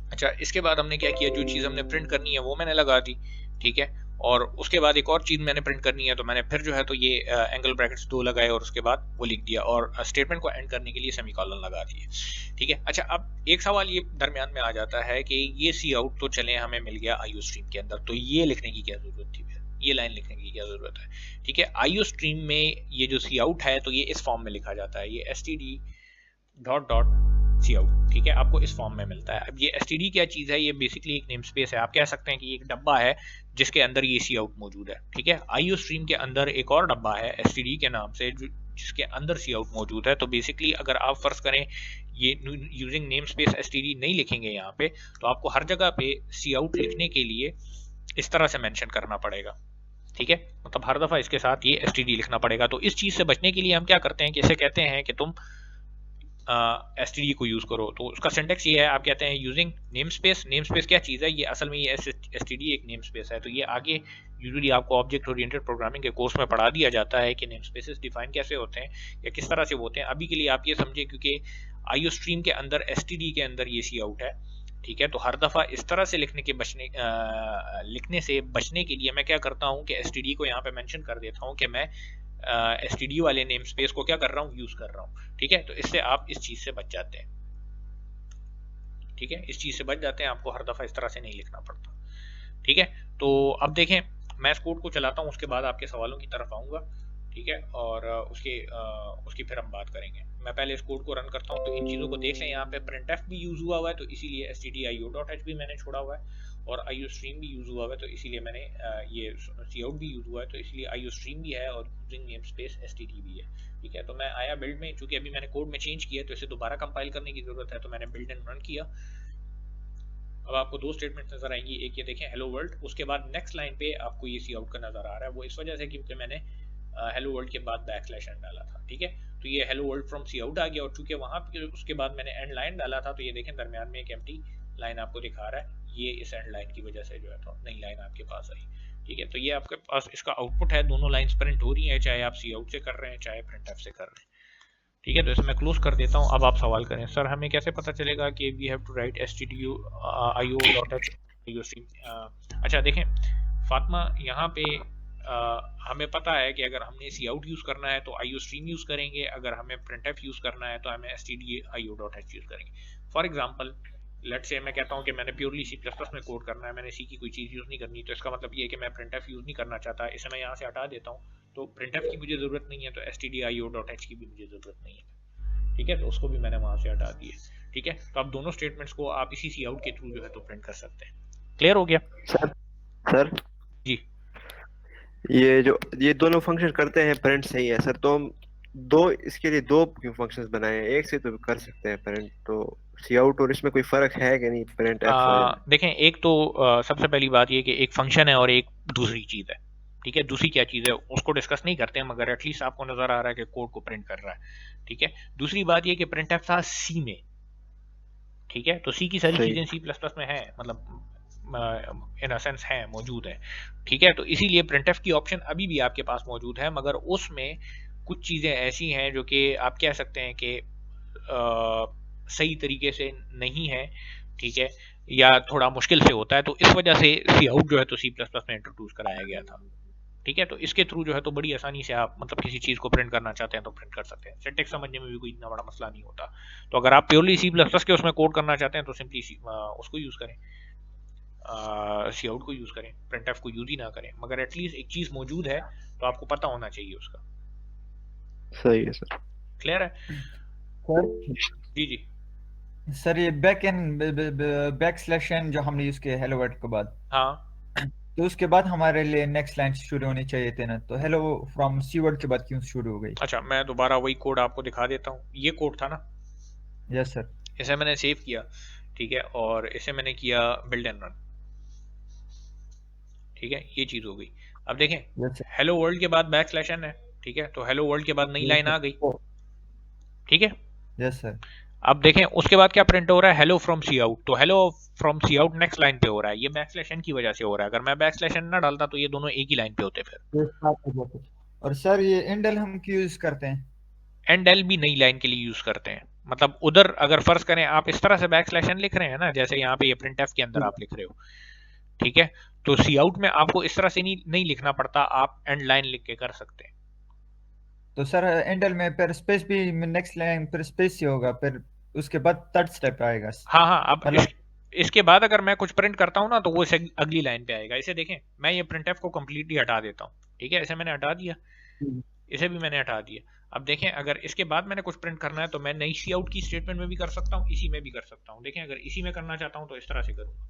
A: अच्छा, इसके बाद हमने क्या किया, जो चीज़ हमने प्रिंट करनी है वो मैंने लगा दी। ठीक है, और उसके बाद एक और चीज़ मैंने प्रिंट करनी है, तो मैंने फिर जो है तो ये एंगल ब्रैकेट्स 2 लगाए और उसके बाद वो लिख दिया, और स्टेटमेंट को एंड करने के लिए सेमीकोलन लगा दिए। ठीक है, अच्छा अब एक सवाल ये दरमियान में आ जाता है कि ये सी आउट तो चले हमें मिल गया iostream के अंदर, तो ये लिखने की क्या जरूरत थी, ये लाइन लिखने की क्या जरूरत है। ठीक है, iostream में ये जो सी आउट है तो ये इस फॉर्म में लिखा जाता है, ये std सी आउट। ठीक है, आपको इस फॉर्म में मिलता है। अब ये std क्या चीज़ है, ये बेसिकली एक नेम स्पेस है। आप कह सकते हैं कि एक डब्बा है जिसके अंदर ये सी आउट मौजूद है। ठीक है, iostream के अंदर एक और डब्बा है std के नाम से, जिसके अंदर सी आउट मौजूद है। तो बेसिकली अगर आप फर्ज करें ये यूजिंग नेम स्पेस std नहीं लिखेंगे यहाँ पे, तो आपको हर जगह पे सी आउट लिखने के लिए इस तरह से मेंशन करना पड़ेगा। ठीक है, मतलब हर दफा इसके साथ ये std लिखना पड़ेगा। तो इस चीज़ से बचने के लिए हम क्या करते हैं कि इसे कहते हैं कि तुम std को यूज करो। तो उसका सिंटेक्स ये है, आप कहते हैं using name space. Name space क्या चीज़ है, ये असल में ये std एक नेम स्पेस है। तो ये आगे यूजुअली आपको ऑब्जेक्ट ओरिएंटेड प्रोग्रामिंग के कोर्स में पढ़ा दिया जाता है कि नेम स्पेसेस डिफाइन कैसे होते हैं या किस तरह से होते हैं। अभी के लिए आप ये समझे, क्योंकि iostream के अंदर std के अंदर ये सी आउट है। ठीक है, तो हर दफ़ा इस तरह से लिखने से बचने के लिए मैं क्या करता हूँ कि std को यहाँ पे मेंशन कर देता हूँ कि मैं std वाले नेम स्पेस को क्या कर रहा हूँ, यूज कर रहा हूँ। ठीक है, तो इससे आप इस चीज से बच जाते हैं। ठीक है, इस चीज से बच जाते हैं, आपको हर दफा इस तरह से नहीं लिखना पड़ता। ठीक है, तो अब देखें, मैं इस कोड को चलाता हूँ, उसके बाद आपके सवालों की तरफ आऊंगा। ठीक है, और उसकी फिर हम बात करेंगे। मैं पहले इस कोड को रन करता हूँ। तो इन चीज़ों को देख लें, यहाँ पे printf भी यूज हुआ है, तो इसीलिए stdio.h भी मैंने छोड़ा हुआ है, और iostream भी यूज हुआ है, तो इसीलिए मैंने ये सी आउट भी यूज हुआ है, तो इसलिए iostream भी है, और यूजिंग नेम स्पेस std भी है। ठीक है, तो मैं आया बिल्ड में, चूंकि अभी मैंने कोड में चेंज किया तो इसे दोबारा कंपाइल करने की जरूरत है, तो मैंने बिल्ड एंड रन किया। अब आपको दो स्टेटमेंट्स नजर आएंगी, एक ये देखें हेलो वर्ल्ड, उसके बाद नेक्स्ट लाइन पे आपको ये सी आउट का नजर आ रहा है। वो इस वजह से क्योंकि मैंने हेलो वर्ल्ड के बाद \n डाला था। ठीक है, तो ये hello world from C out आ गया, और चूंकि वहां पे उसके बाद मैंने एंड लाइन डाला था, तो ये देखें दरमियान में एक एम्प्टी लाइन आपको दिखा रहा है। ये इस एंड लाइन की वजह से जो है तो नई लाइन आपके पास आई। ठीक है, तो ये आपके पास इसका आउटपुट है, दोनों लाइंस प्रिंट हो रही हैं, चाहे आप सी आउट से कर रहे हैं चाहे printf से कर रहे हैं। ठीक है, तो इसे मैं क्लोज कर देता हूँ। अब आप सवाल करें, सर हमें कैसे पता चलेगा कि we have to write stdio.h iostream। अच्छा देखें फातिमा, यहाँ पे हमें पता है कि अगर हमने सी आउट यूज करना है तो iostream यूज करेंगे, अगर हमें printf यूज करना है तो हमें stdio.h यूज करेंगे। फॉर एग्जांपल लेट्स से मैं कहता हूँ कि मैंने प्योरली C++ में कोड करना है, मैंने सी की कोई चीज़ यूज़ नहीं करनी, तो इसका मतलब ये है कि मैं printf यूज़ नहीं करना चाहता, इसे मैं यहाँ से हटा देता हूँ। तो printf की मुझे ज़रूरत नहीं है, तो stdio.h की भी मुझे ज़रूरत नहीं है। ठीक है, तो उसको भी मैंने वहाँ से हटा दिया। ठीक है, तो अब दोनों स्टेटमेंट्स को आप इसी सी आउट के थ्रू जो है तो प्रिंट कर सकते हैं। क्लियर हो गया
C: सर
A: जी?
C: ये दोनों फंक्शन करते हैं प्रिंट, सही है सर। तो हम इसके लिए दो क्यों फंक्शंस बनाए हैं, एक से तो कर सकते हैं प्रिंट, तो सी आउट और इसमें कोई फर्क है कि नहीं प्रिंट एफ?
A: देखें, एक तो सबसे पहली बात ये कि एक फंक्शन है और एक दूसरी चीज़ है, ठीक है। दूसरी क्या चीज़ है उसको डिस्कस नहीं करते हैं, मगर एटलीस्ट आपको नजर आ रहा है कि कोड को प्रिंट कर रहा है, ठीक है। दूसरी बात ये कि प्रिंट एफ था सी में, ठीक है। तो सी की सारी चीज़ें सी प्लस प्लस में है, मतलब इन अ सेंस है, मौजूद है, ठीक है। तो इसीलिए प्रिंट एफ की ऑप्शन अभी भी आपके पास मौजूद है, मगर उसमें कुछ चीज़ें ऐसी हैं जो कि आप कह सकते हैं कि सही तरीके से नहीं है, ठीक है, या थोड़ा मुश्किल से होता है। तो इस वजह से सी आउट जो है तो सी प्लस प्लस में इंट्रोड्यूस कराया गया था, ठीक है। तो इसके थ्रू जो है तो बड़ी आसानी से आप मतलब किसी चीज़ को प्रिंट करना चाहते हैं तो प्रिंट कर सकते हैं। सिंटैक्स समझने में भी कोई इतना बड़ा मसला नहीं होता। तो अगर आप प्योरली सी प्लस प्लस के उसमें कोड करना चाहते हैं तो सिंपली उसको यूज़ करें, सी आउट को यूज़ करें, प्रिंट एफ को यूज़ ही ना करें। मगर एटलीस्ट एक चीज़ मौजूद है तो आपको पता होना चाहिए उसका।
C: सही है सर।
A: क्लियर है जी? जी
L: सर, ये बैक स्लैश एन जो हमने यूज किया हेलो वर्ड के बाद,
A: हाँ,
L: तो उसके बाद हमारे लिए नेक्स्ट लाइन शुरू होनी चाहिए थी ना, तो हेलो फ्रॉम सी वर्ड के बाद क्यों शुरू हो गई?
A: अच्छा, मैं दोबारा वही कोड आपको दिखा देता हूँ। ये कोड था ना?
L: Yes sir.
A: इसे मैंने सेव किया, ठीक है, और इसे मैंने किया बिल्ड एंड रन, ठीक है। ये चीज हो गई। अब देखें, हेलो वर्ल्ड के बाद बैक स्लैश एन है, ठीक है। तो हेलो वर्ल्ड के बाद नई लाइन आ गई, ठीक है।
L: Yes sir.
A: अब देखें उसके बाद क्या प्रिंट हो रहा है, हेलो फ्रॉम सी आउट। तो hello from C out next line पे हो रहा है, ये बैक स्लैश एन की वजह से हो रहा है। अगर मैं बैक स्लैश एन ना डालता तो ये दोनों एक ही लाइन पे होते फिर।
L: और सर ये एंडल हम क्यों यूज करते हैं?
A: एंडल भी नई लाइन के लिए यूज करते हैं। मतलब उधर अगर फर्ज करें आप इस तरह से बैक स्लैश एन लिख रहे हैं ना, जैसे यहाँ पे ये प्रिंट एफ के अंदर आप लिख रहे हो, ठीक है। तो सी आउट में आपको इस तरह से नहीं लिखना पड़ता, आप एंड लाइन लिख के कर सकते हैं।
L: तो सर एंडल में फिर स्पेस भी नेक्स्ट लाइन फिर स्पेस ही होगा, फिर उसके बाद थर्ड स्टेप आएगा।
A: हाँ, अब इसके बाद अगर मैं कुछ प्रिंट करता हूँ ना तो वो इसे अगली लाइन पे आएगा। इसे देखें, मैं ये प्रिंट एफ को कम्प्लीटली हटा देता हूँ, ठीक है। इसे मैंने हटा दिया, इसे भी मैंने हटा दिया। अब देखें, अगर इसके बाद मैंने कुछ प्रिंट करना है तो मैं नई सी आउट की स्टेटमेंट में भी कर सकता हूँ, इसी में भी कर सकता हूँ। देखें, अगर इसी में करना चाहता हूँ तो इस तरह से करूंगा,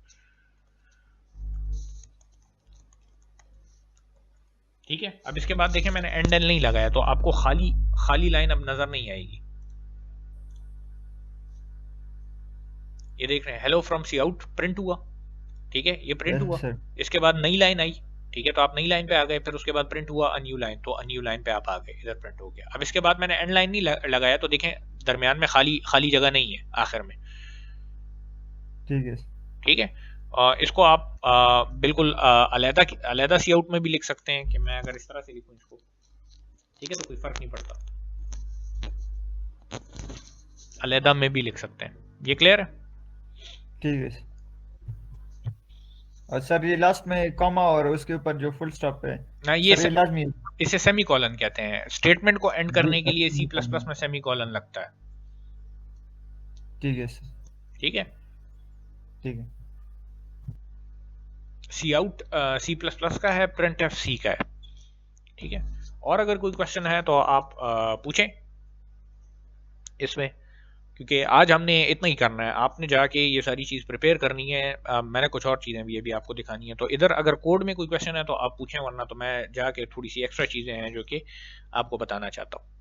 A: ठीक है। अब इसके बाद देखें मैंने एंड नहीं लगाया तो आपको खाली लाइन अब नजर नहीं आएगी। ये देख रहे हैं, hello from C out print हुआ, ठीक है, ये प्रिंट हुआ। इसके बाद नई लाइन आई, ठीक है, तो आप नई लाइन पे आ गए। फिर उसके बाद प्रिंट हुआ अ न्यू लाइन, तो अ न्यू लाइन पे आप आ गए, इधर प्रिंट हो गया। अब इसके बाद मैंने एंड लाइन नहीं लगाया तो देखें दरमियान में खाली जगह नहीं है आखिर में, ठीक है। इसको आप बिल्कुल अलहदा सी आउट में भी लिख सकते हैं कि मैं अगर इस तरह से लिखूं इसको, ठीक है, तो कोई फर्क नहीं पड़ता, अलहदा में भी लिख सकते हैं। ये क्लियर है?
L: ठीक है। और सर ये लास्ट में कॉमा और उसके ऊपर जो फुल स्टॉप है
A: ना, ये लाजमी, इसे सेमीकोलन कहते हैं। स्टेटमेंट को एंड करने के लिए सी प्लस प्लस में सेमीकोलन लगता है,
L: ठीक है सर।
A: ठीक है,
L: ठीक है।
A: सी आउट सी प्लस प्लस का है, प्रिंट एफ सी का है, ठीक है। और अगर कोई क्वेश्चन है तो आप पूछें इसमें, क्योंकि आज हमने इतना ही करना है। आपने जाके ये सारी चीज़ प्रिपेयर करनी है, मैंने कुछ और चीज़ें भी अभी आपको दिखानी है। तो इधर अगर कोड में कोई क्वेश्चन है तो आप पूछें, वरना तो मैं जाके थोड़ी सी एक्स्ट्रा चीज़ें हैं जो कि आपको बताना चाहता हूँ।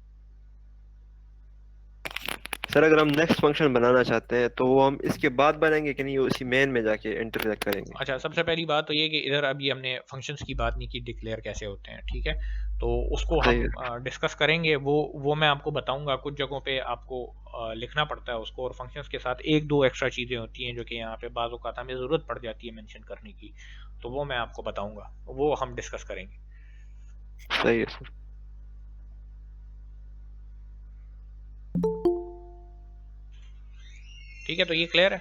C: सर अगर हम नेक्स्ट फंक्शन बनाना चाहते हैं तो वो हम इसके बाद बनाएंगे कि नहीं, उसी मेन में जाके एंटर करेंगे?
A: अच्छा, सबसे पहली बात तो ये कि इधर अभी हमने फंक्शंस की बात नहीं की, डिक्लेयर कैसे होते हैं, ठीक है। तो उसको हम डिस्कस करेंगे, वो मैं आपको बताऊंगा। कुछ जगहों पे आपको लिखना पड़ता है उसको, और फंक्शंस के साथ एक दो एक्स्ट्रा चीज़ें होती हैं जो कि यहाँ पे बाज़ औक़ात हमें ज़रूरत पड़ जाती है मेंशन करने की, तो वो मैं आपको बताऊंगा, वो हम डिस्कस करेंगे।
C: सही है सर।
A: ठीक है, तो ये क्लियर है?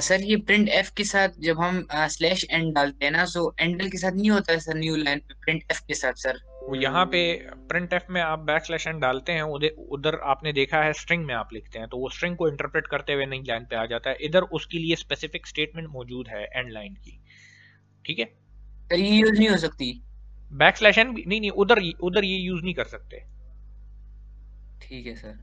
J: सर ये प्रिंट एफ के साथ जब हम स्लैश एंड डालते हैं ना, सो एंडल के साथ नहीं होता है सर न्यू लाइन पे, प्रिंट एफ के साथ सर।
A: वो यहाँ पे प्रिंट एफ में आप बैक स्लैश एन डालते हैं, उधर आपने देखा है स्ट्रिंग में आप लिखते हैं, तो वो स्ट्रिंग को इंटरप्रेट करते हुए नई लाइन पे आ जाता है। इधर उसके लिए स्पेसिफिक स्टेटमेंट मौजूद है एंड लाइन की, ठीक है।
J: ये यूज नहीं हो सकती
A: बैक स्लैश एन? नहीं, उधर ये यूज नहीं कर सकते।
J: ठीक है सर।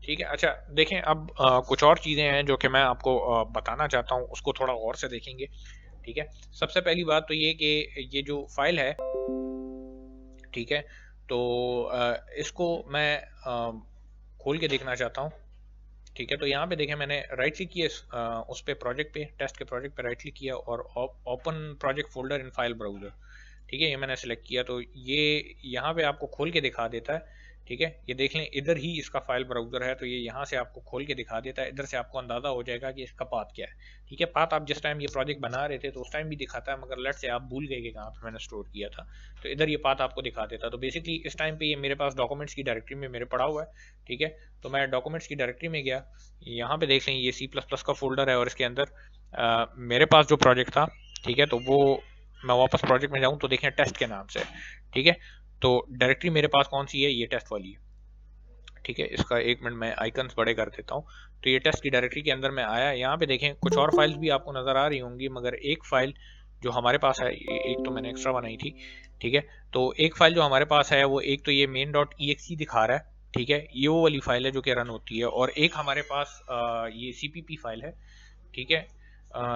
A: ठीक है, अच्छा देखें, अब कुछ और चीज़ें हैं जो कि मैं आपको बताना चाहता हूँ, उसको थोड़ा गौर से देखेंगे, ठीक है। सबसे पहली बात तो ये कि ये जो फाइल है ठीक है, तो इसको मैं खोल के देखना चाहता हूँ। ठीक है, तो यहाँ पे देखें मैंने राइट क्लिक किया उस पे प्रोजेक्ट पे, टेस्ट के प्रोजेक्ट पे राइट क्लिक किया और open project folder in file browser. ठीक है, ये मैंने सेलेक्ट किया तो ये यहाँ पे आपको खोल के दिखा देता है। ठीक है, ये देख लें इधर ही इसका फाइल ब्राउज़र है, तो ये यहाँ से आपको खोल के दिखा देता है। इधर से आपको अंदाज़ा हो जाएगा कि इसका पाथ क्या है। ठीक है, पाथ आप जिस टाइम ये प्रोजेक्ट बना रहे थे तो उस टाइम भी दिखाता है, मगर लेट से आप भूल गए कि कहाँ पे मैंने स्टोर किया था, तो इधर ये पाथ आपको दिखा देता है। तो बेसिकली इस टाइम पे ये मेरे पास डॉक्यूमेंट्स की डायरेक्टरी में मेरे पड़ा हुआ है। ठीक है, तो मैं डॉक्यूमेंट्स की डायरेक्टरी में गया, यहाँ पे देख लें ये C++ का फोल्डर है और इसके अंदर मेरे पास जो प्रोजेक्ट था, ठीक है, तो वो मैं वापस प्रोजेक्ट में जाऊँ तो देखें टेस्ट के नाम से। ठीक है, तो डायरेक्टरी मेरे पास कौन सी है, ये टेस्ट वाली है। ठीक है, इसका 1 मिनट में आइकन्स बड़े कर देता हूँ। तो ये टेस्ट की डायरेक्टरी के अंदर में आया। यहाँ पे देखें कुछ और फाइल्स भी आपको नज़र आ रही होंगी, मगर एक फाइल जो हमारे पास है, एक तो मैंने एक्स्ट्रा बनाई थी। ठीक है, तो एक फाइल जो हमारे पास है वो एक तो ये main.exe दिखा रहा है। ठीक है, ये वो वाली फाइल है जो कि रन होती है, और एक हमारे पास ये CPP फाइल है। ठीक है,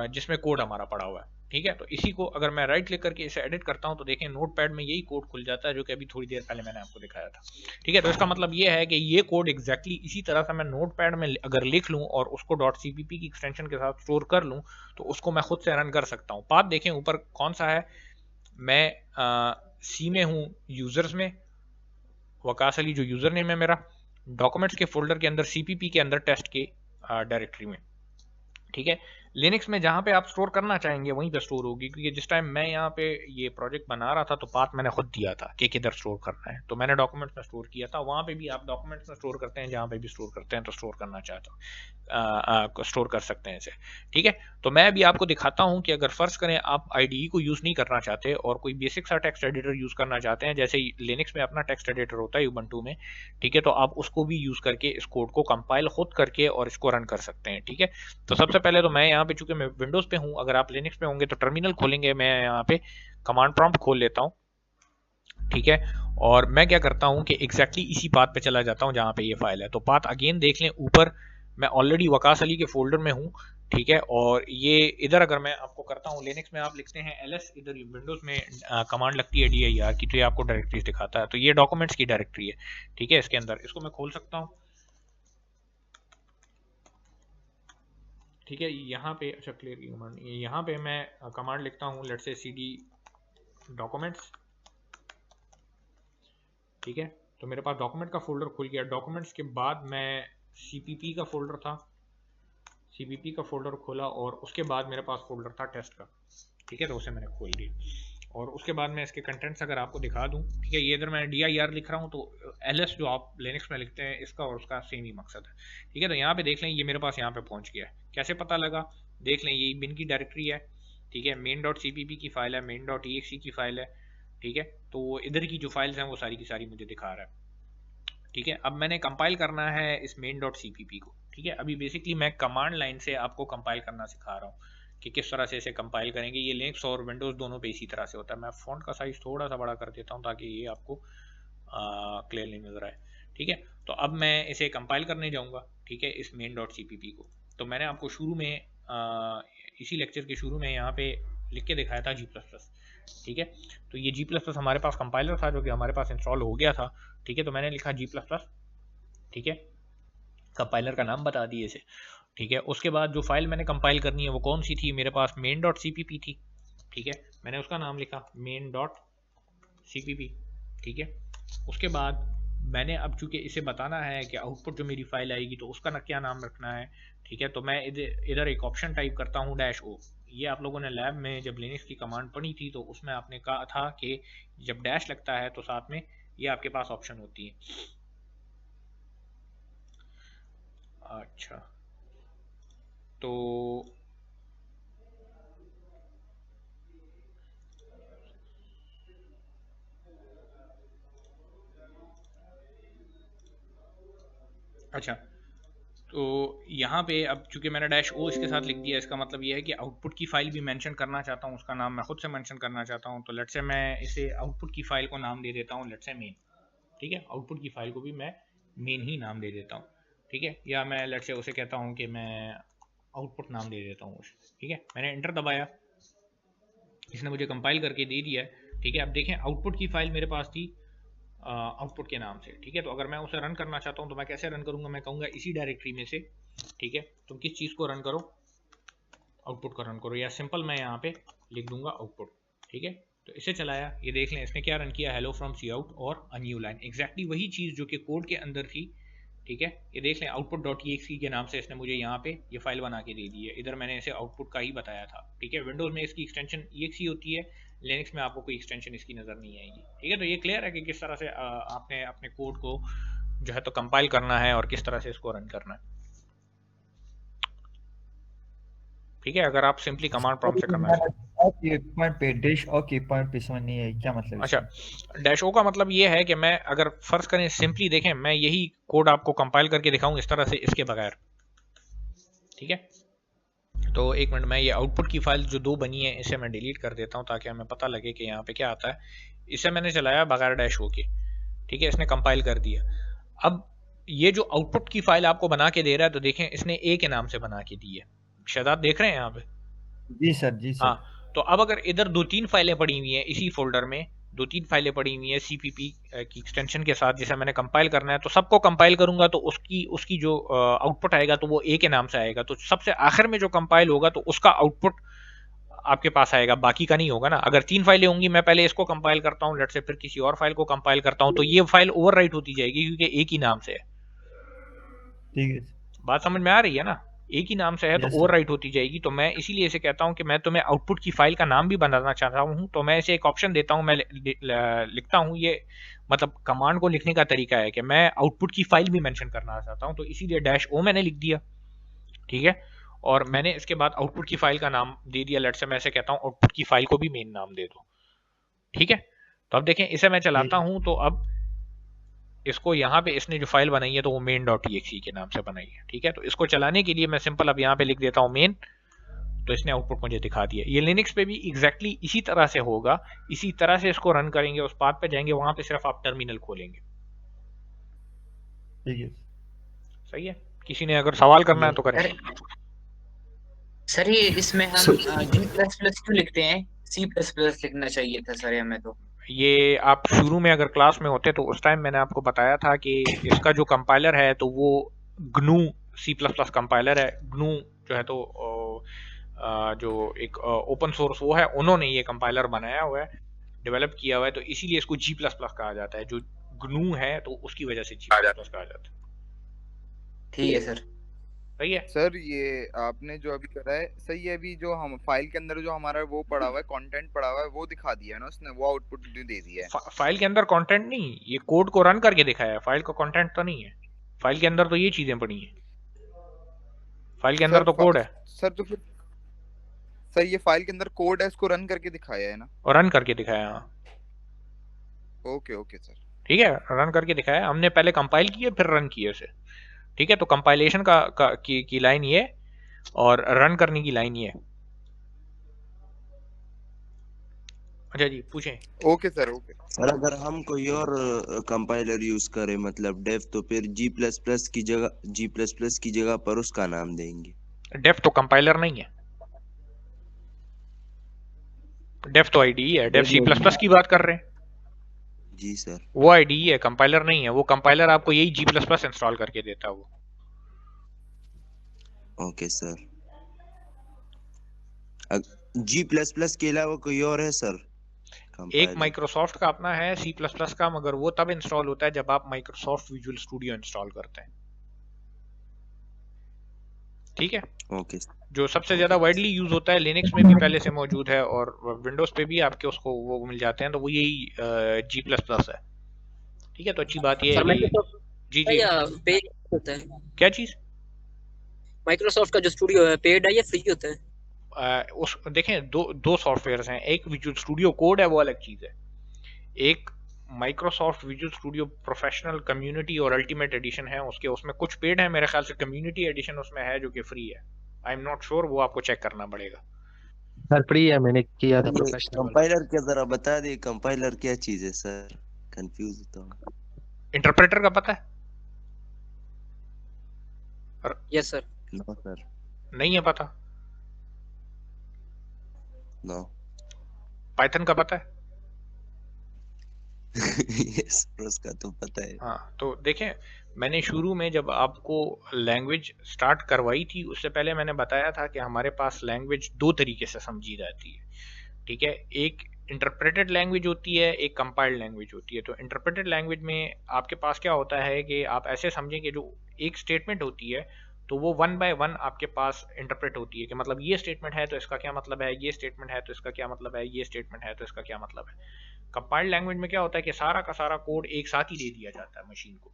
A: जिसमें कोड हमारा पड़ा हुआ है। ठीक है, तो इसी को अगर मैं राइट क्लिक करके इसे एडिट करता हूं तो देखें नोटपैड में यही कोड खुल जाता है जो कि अभी थोड़ी देर पहले मैंने आपको दिखाया था। ठीक है, तो इसका मतलब ये है कि ये कोड एग्जैक्टली इसी तरह से मैं नोटपैड में अगर लिख लूं और उसको .cpp की एक्सटेंशन के साथ स्टोर कर लूं तो उसको मैं खुद से रन कर सकता हूं। पाथ देखें ऊपर कौन सा है, मैं सी में हूं, यूजर्स में वकास अली जो यूजर नेम है मेरा, डॉक्यूमेंट्स के फोल्डर के अंदर CPP के अंदर टेस्ट के डायरेक्टरी में। ठीक है, लिनक्स में जहाँ पे आप स्टोर करना चाहेंगे वहीं पे स्टोर होगी, क्योंकि जिस टाइम मैं यहाँ पे ये प्रोजेक्ट बना रहा था तो पाथ मैंने खुद दिया था कि किधर स्टोर करना है, तो मैंने डॉक्यूमेंट्स में स्टोर किया था। वहाँ पे भी आप डॉक्यूमेंट्स में स्टोर करते हैं, जहाँ पे भी स्टोर करते हैं तो स्टोर करना चाहता हूँ स्टोर कर सकते हैं इसे। ठीक है, तो मैं अभी आपको दिखाता हूँ कि अगर फर्ज करें आप IDE को यूज़ नहीं करना चाहते और कोई बेसिक सा टेक्स्ट एडिटर यूज़ करना चाहते हैं, जैसे लिनक्स में अपना टेक्स्ट एडिटर होता है उबंटू में। ठीक है, तो आप उसको भी यूज़ करके इस कोड को कंपाइल खुद करके और इसको रन कर सकते हैं। ठीक है, तो सबसे पहले तो मैं यहाँ पे चूंकि मैं विंडोज पे हूँ, अगर आप लिनक्स पे होंगे तो टर्मिनल खोलेंगे, मैं यहाँ पे कमांड प्रॉम्प्ट खोल लेता हूँ। ठीक है, और मैं क्या करता हूँ कि एग्जैक्टली इसी पाथ पे चला जाता हूँ जहाँ पे ये फाइल है। तो पाथ अगेन देख लें ऊपर, मैं ऑलरेडी वकास अली के फोल्डर में हूँ। ठीक है, और ये इधर अगर मैं आपको करता हूँ, लिनक्स में आप लिखते हैं ls, इधर विंडोज में कमांड लगती है dir की, तो ये आपको डायरेक्टरीज दिखाता है। तो ये डॉक्यूमेंट्स की डायरेक्टरी है। ठीक है, इसके अंदर इसको मैं खोल सकता हूँ। ठीक है, यहाँ पे अच्छा क्लियर की कमांड, यहाँ पे मैं कमांड लिखता हूँ लेट्स से cd डॉक्यूमेंट्स। ठीक है, तो मेरे पास डॉक्यूमेंट का फोल्डर खुल गया। डॉक्यूमेंट्स के बाद मैं CPP का फोल्डर था, CPP का फोल्डर खोला और उसके बाद मेरे पास फोल्डर था टेस्ट का। ठीक है, तो उसे मैंने खोल दिया और उसके बाद मैं इसके कंटेंट्स अगर आपको दिखा दूं। ठीक है, ये इधर मैं dir लिख रहा हूं तो ls जो आप लिनक्स में लिखते हैं इसका और उसका सेम ही मकसद है। ठीक है, तो यहाँ पे देख लें ये मेरे पास यहाँ पे पहुंच गया है। कैसे पता लगा, देख लें ये बिन की डायरेक्टरी है। ठीक है, main.cpp की फाइल है, main.exe की फाइल है। ठीक है, तो इधर की जो फाइल्स हैं वो सारी की सारी मुझे दिखा रहा है। ठीक है, अब मैंने कंपाइल करना है इस main.cpp को। ठीक है, अभी बेसिकली मैं कमांड लाइन से आपको कंपाइल करना सिखा रहा हूँ कि किस तरह से इसे कंपाइल करेंगे। ये लिनक्स और विंडोज़ दोनों पे इसी तरह से होता है। मैं फ़ॉन्ट का साइज थोड़ा सा बड़ा कर देता हूँ ताकि ये आपको क्लियरली नज़र आए। ठीक है, तो अब मैं इसे कंपाइल करने जाऊँगा। ठीक है, इस main.cpp को तो मैंने आपको शुरू में इसी लेक्चर के शुरू में यहाँ पे लिख के दिखाया था G++। ठीक है, तो ये G++ हमारे पास कंपाइलर था जो कि हमारे पास इंस्टॉल हो गया था। ठीक है, तो मैंने लिखा G++। ठीक है, कंपाइलर का नाम बता दिए इसे। ठीक है, उसके बाद जो फाइल मैंने कंपाइल करनी है वो कौन सी थी, मेरे पास main.cpp थी। ठीक है, मैंने उसका नाम लिखा main.cpp। ठीक है, उसके बाद मैंने अब चूंकि इसे बताना है कि आउटपुट जो मेरी फाइल आएगी तो उसका क्या नाम रखना है। ठीक है, तो मैं इधर एक ऑप्शन टाइप करता हूँ -o। ये आप लोगों ने लैब में जब लिनक्स की कमांड पढ़ी थी तो उसमें आपने कहा था कि जब डैश लगता है तो साथ में ये आपके पास ऑप्शन होती है। अच्छा, तो अच्छा, तो यहाँ पे अब चूंकि मैंने -o इसके साथ लिख दिया, इसका मतलब ये है कि आउटपुट की फाइल भी मेंशन करना चाहता हूँ, उसका नाम मैं खुद से मेंशन करना चाहता हूँ। तो लेट्स से मैं इसे आउटपुट की फाइल को नाम दे देता हूँ लेट्स से मेन। ठीक है, आउटपुट की फाइल को भी मैं मेन ही नाम दे देता हूँ। ठीक है, या मैं लेट्स से उसे कहता हूँ कि मैं आउटपुट नाम दे देता हूँ उसे। ठीक है, मैंने एंटर दबाया, इसने मुझे कंपाइल करके दे दिया है। ठीक है, अब देखें आउटपुट की फाइल मेरे पास थी आउटपुट के नाम से। ठीक है, तो अगर मैं उसे रन करना चाहता हूँ तो मैं कैसे रन करूँगा, मैं कहूँगा इसी डायरेक्टरी में से, ठीक है, तुम किस चीज़ को रन करो, आउटपुट को रन करो, या सिंपल मैं यहाँ पे लिख दूंगा आउटपुट। ठीक है, तो इसे चलाया, ये देख लें इसने क्या रन किया, हेलो फ्रॉम सी आउट और अ न्यू लाइन, एग्जैक्टली वही चीज़ जो कि कोड के अंदर थी। ठीक है, ये देख लें output.exe के नाम से इसने मुझे यहाँ पे ये फाइल बना के दे दी है, इधर मैंने इसे आउटपुट का ही बताया था। ठीक है, विंडोज में इसकी एक्सटेंशन exe होती है, लिनक्स में आपको कोई एक्सटेंशन इसकी नज़र नहीं आएगी। ठीक है, तो ये क्लियर है कि किस तरह से आपने अपने कोड को जो है तो कंपाइल करना है और किस तरह से इसको रन करना है। ठीक है, अगर आप सिंपली कमांड प्रॉम्प्ट से करना है।
L: पॉइंट पे डैश ओ के पॉइंट पे समझ नहीं है क्या मतलब।
A: अच्छा, डैश ओ का मतलब ये है कि मैं अगर फर्ज करें सिंपली देखें, मैं यही कोड आपको कंपाइल करके दिखाऊं इस तरह से इसके बगैर। ठीक है, तो एक मिनट, मैं ये आउटपुट की फाइल जो 2 बनी है इसे मैं डिलीट कर देता हूं ताकि हमें पता लगे कि यहाँ पे क्या आता है। इसे मैंने चलाया बगैर डैश ओ के। ठीक है, इसने कंपाइल कर दिया। अब ये जो आउटपुट की फाइल आपको बना के दे रहा है, तो देखें इसने ए के नाम से बना के दी है। शायद देख रहे हैं यहाँ पे?
L: जी सर, जी सर।
A: हाँ, तो अब अगर इधर 2-3 फाइलें पड़ी हुई हैं इसी फोल्डर में, 2-3 फाइलें पड़ी हुई हैं सीपीपी की एक्सटेंशन के साथ, जिसे मैंने कंपाइल करना है, तो सबको कंपाइल करूंगा तो उसकी जो आउटपुट आएगा तो वो ए के नाम से आएगा। तो सबसे आखिर में जो कंपाइल होगा तो उसका आउटपुट आपके पास आएगा, बाकी का नहीं होगा ना। अगर 3 फाइलें होंगी, मैं पहले इसको कंपाइल करता हूँ, लेट से फिर किसी और फाइल को कंपाइल करता हूँ, तो ये फाइल ओवरराइट होती जाएगी क्योंकि एक ही नाम से है।
L: ठीक है,
A: बात समझ में आ रही है ना? एक ही नाम से है तो ओवरराइट होती जाएगी। तो मैं इसीलिए इसे कहता हूं कि मैं तुम्हें आउटपुट की फाइल का नाम भी बनाना चाहता हूं, तो मैं इसे एक ऑप्शन देता हूं, मैं लिखता हूं, ये मतलब कमांड को लिखने का तरीका है कि मैं आउटपुट की फाइल भी मेंशन करना चाहता हूं, तो इसीलिए डैश ओ मैंने लिख दिया। ठीक है, और मैंने इसके बाद आउटपुट की फाइल का नाम दे दिया, लेट से मैं इसे कहता हूं आउटपुट की फाइल को भी मेन नाम दे दो। ठीक है, तो अब देखें इसे मैं चलाता हूं, तो अब इसको यहाँ पे इसने जो फाइल बनाई है तो वो main.exe के नाम से बनाई है। ठीक है, तो इसको चलाने के लिए मैं सिंपल अब यहाँ पे लिख देता हूँ मेन, तो इसने आउटपुट मुझे दिखा दिया। ये लिनक्स पे भी एग्जैक्टली इसी तरह से होगा, इसी तरह से इसको रन करेंगे, उस पाथ पे जाएंगे, वहां पे सिर्फ आप टर्मिनल खोलेंगे।
L: ठीक है,
A: सही है, किसी ने अगर सवाल करना है तो करें।
J: सर ये इसमें हम G++ क्यों लिखते हैं, C++ लिखना चाहिए था सर हमें। तो
A: ये आप शुरू में अगर क्लास में होते तो उस टाइम मैंने आपको बताया था कि इसका जो कंपाइलर है तो वो GNU C++ कंपाइलर है। GNU जो है तो जो एक ओपन सोर्स वो है, उन्होंने ये कंपाइलर बनाया हुआ है, डेवलप किया हुआ है, तो इसीलिए इसको G++ कहा जाता है। जो GNU है तो उसकी वजह से G++ कहा जाता है।
J: ठीक है सर।
A: सही है
K: सर, ये आपने जो अभी करा है सही है। अभी जो हम फाइल के अंदर जो हमारा वो पड़ा हुआ है, कंटेंट पड़ा हुआ है, वो दिखा दिया है ना उसने, वो आउटपुट दे दिया है।
A: फाइल के अंदर कंटेंट नहीं, ये कोड को रन करके दिखाया है, फाइल का कंटेंट तो नहीं है। फाइल के अंदर तो ये चीजें पड़ी हैं, फाइल के अंदर तो कोड है
K: सर। तो फिर सर ये फाइल के अंदर कोड है, इसको रन करके दिखाया है ना?
A: और रन करके दिखाया। हाँ,
K: ओके ओके सर,
A: ठीक है, रन करके दिखाया हमने, पहले कंपाइल किए फिर रन किए उसे। ठीक है, तो कंपाइलेशन की लाइन ये और रन करने की लाइन ये। अच्छा जी, पूछें।
K: Okay sir, okay
M: sir. अगर हम कोई और कंपाइलर यूज करें मतलब डेफ, तो फिर G++ की जगह पर उसका नाम देंगे।
A: डेफ तो कंपाइलर नहीं है, डेफ तो आईडीई है। डेफ C++ की बात कर रहे हैं?
M: जी सर,
A: वो आईडीई है, कंपाइलर नहीं है। वो कंपाइलर आपको यही G++ इंस्टॉल करके देता है वो।
M: Okay sir. G++ के अलावा कोई और है सर?
A: एक माइक्रोसॉफ्ट का अपना है C++ का, मगर वो तब इंस्टॉल होता है जब आप माइक्रोसॉफ्ट विजुअल स्टूडियो इंस्टॉल करते हैं। ठीक है,
M: ओके।
A: जो सबसे ज्यादा वाइडली यूज होता है, लिनक्स में भी पहले से मौजूद है और विंडोज पे भी आपके उसको वो मिल जाते हैं, तो वो यही G++ है। ठीक है, तो अच्छी बात ये है कि जी जी
N: पेड होता है।
A: क्या चीज?
N: माइक्रोसॉफ्ट का जो स्टूडियो है पेड है या फ्री होता है?
A: उस देखें दो सॉफ्टवेयर्स हैं, एक विजुअल स्टूडियो कोड है, वो अलग चीज है। एक Microsoft visual studio professional, community और अल्टीमेट एडिशन है उसके, उसमें कुछ पेड है, मेरे ख्याल से कम्युनिटी एडिशन उसमें है जो कि फ्री है। आई एम नॉट श्योर, वो आपको चेक करना पड़ेगा।
O: सर फ्री है, मैंने किया था प्रोफेशनल।
M: कंपाइलर क्या, जरा बता दे कंपाइलर क्या चीज है सर, कंफ्यूज होता हूं।
A: इंटरप्रेटर का पता है?
N: Yes sir.
M: नो सर,
A: नहीं है पता?
M: नो।
A: पाइथन का पता है?
M: यस उसका तो पता है।
A: हाँ, तो देखें मैंने शुरू में जब आपको लैंग्वेज स्टार्ट करवाई थी उससे पहले मैंने बताया था कि हमारे पास लैंग्वेज दो तरीके से समझी जाती है, ठीक है। एक इंटरप्रेटेड लैंग्वेज होती है, एक कंपाइल्ड लैंग्वेज होती है। तो इंटरप्रेटेड लैंग्वेज में आपके पास क्या होता है कि आप ऐसे समझें कि जो एक स्टेटमेंट होती है तो वो वन बाय वन आपके पास इंटरप्रेट होती है कि मतलब ये स्टेटमेंट है तो इसका क्या मतलब है, ये स्टेटमेंट है तो इसका क्या मतलब है, ये स्टेटमेंट है तो इसका क्या मतलब है। कंपाइल्ड लैंग्वेज में क्या होता है कि सारा का सारा कोड एक साथ ही दे दिया जाता है मशीन को,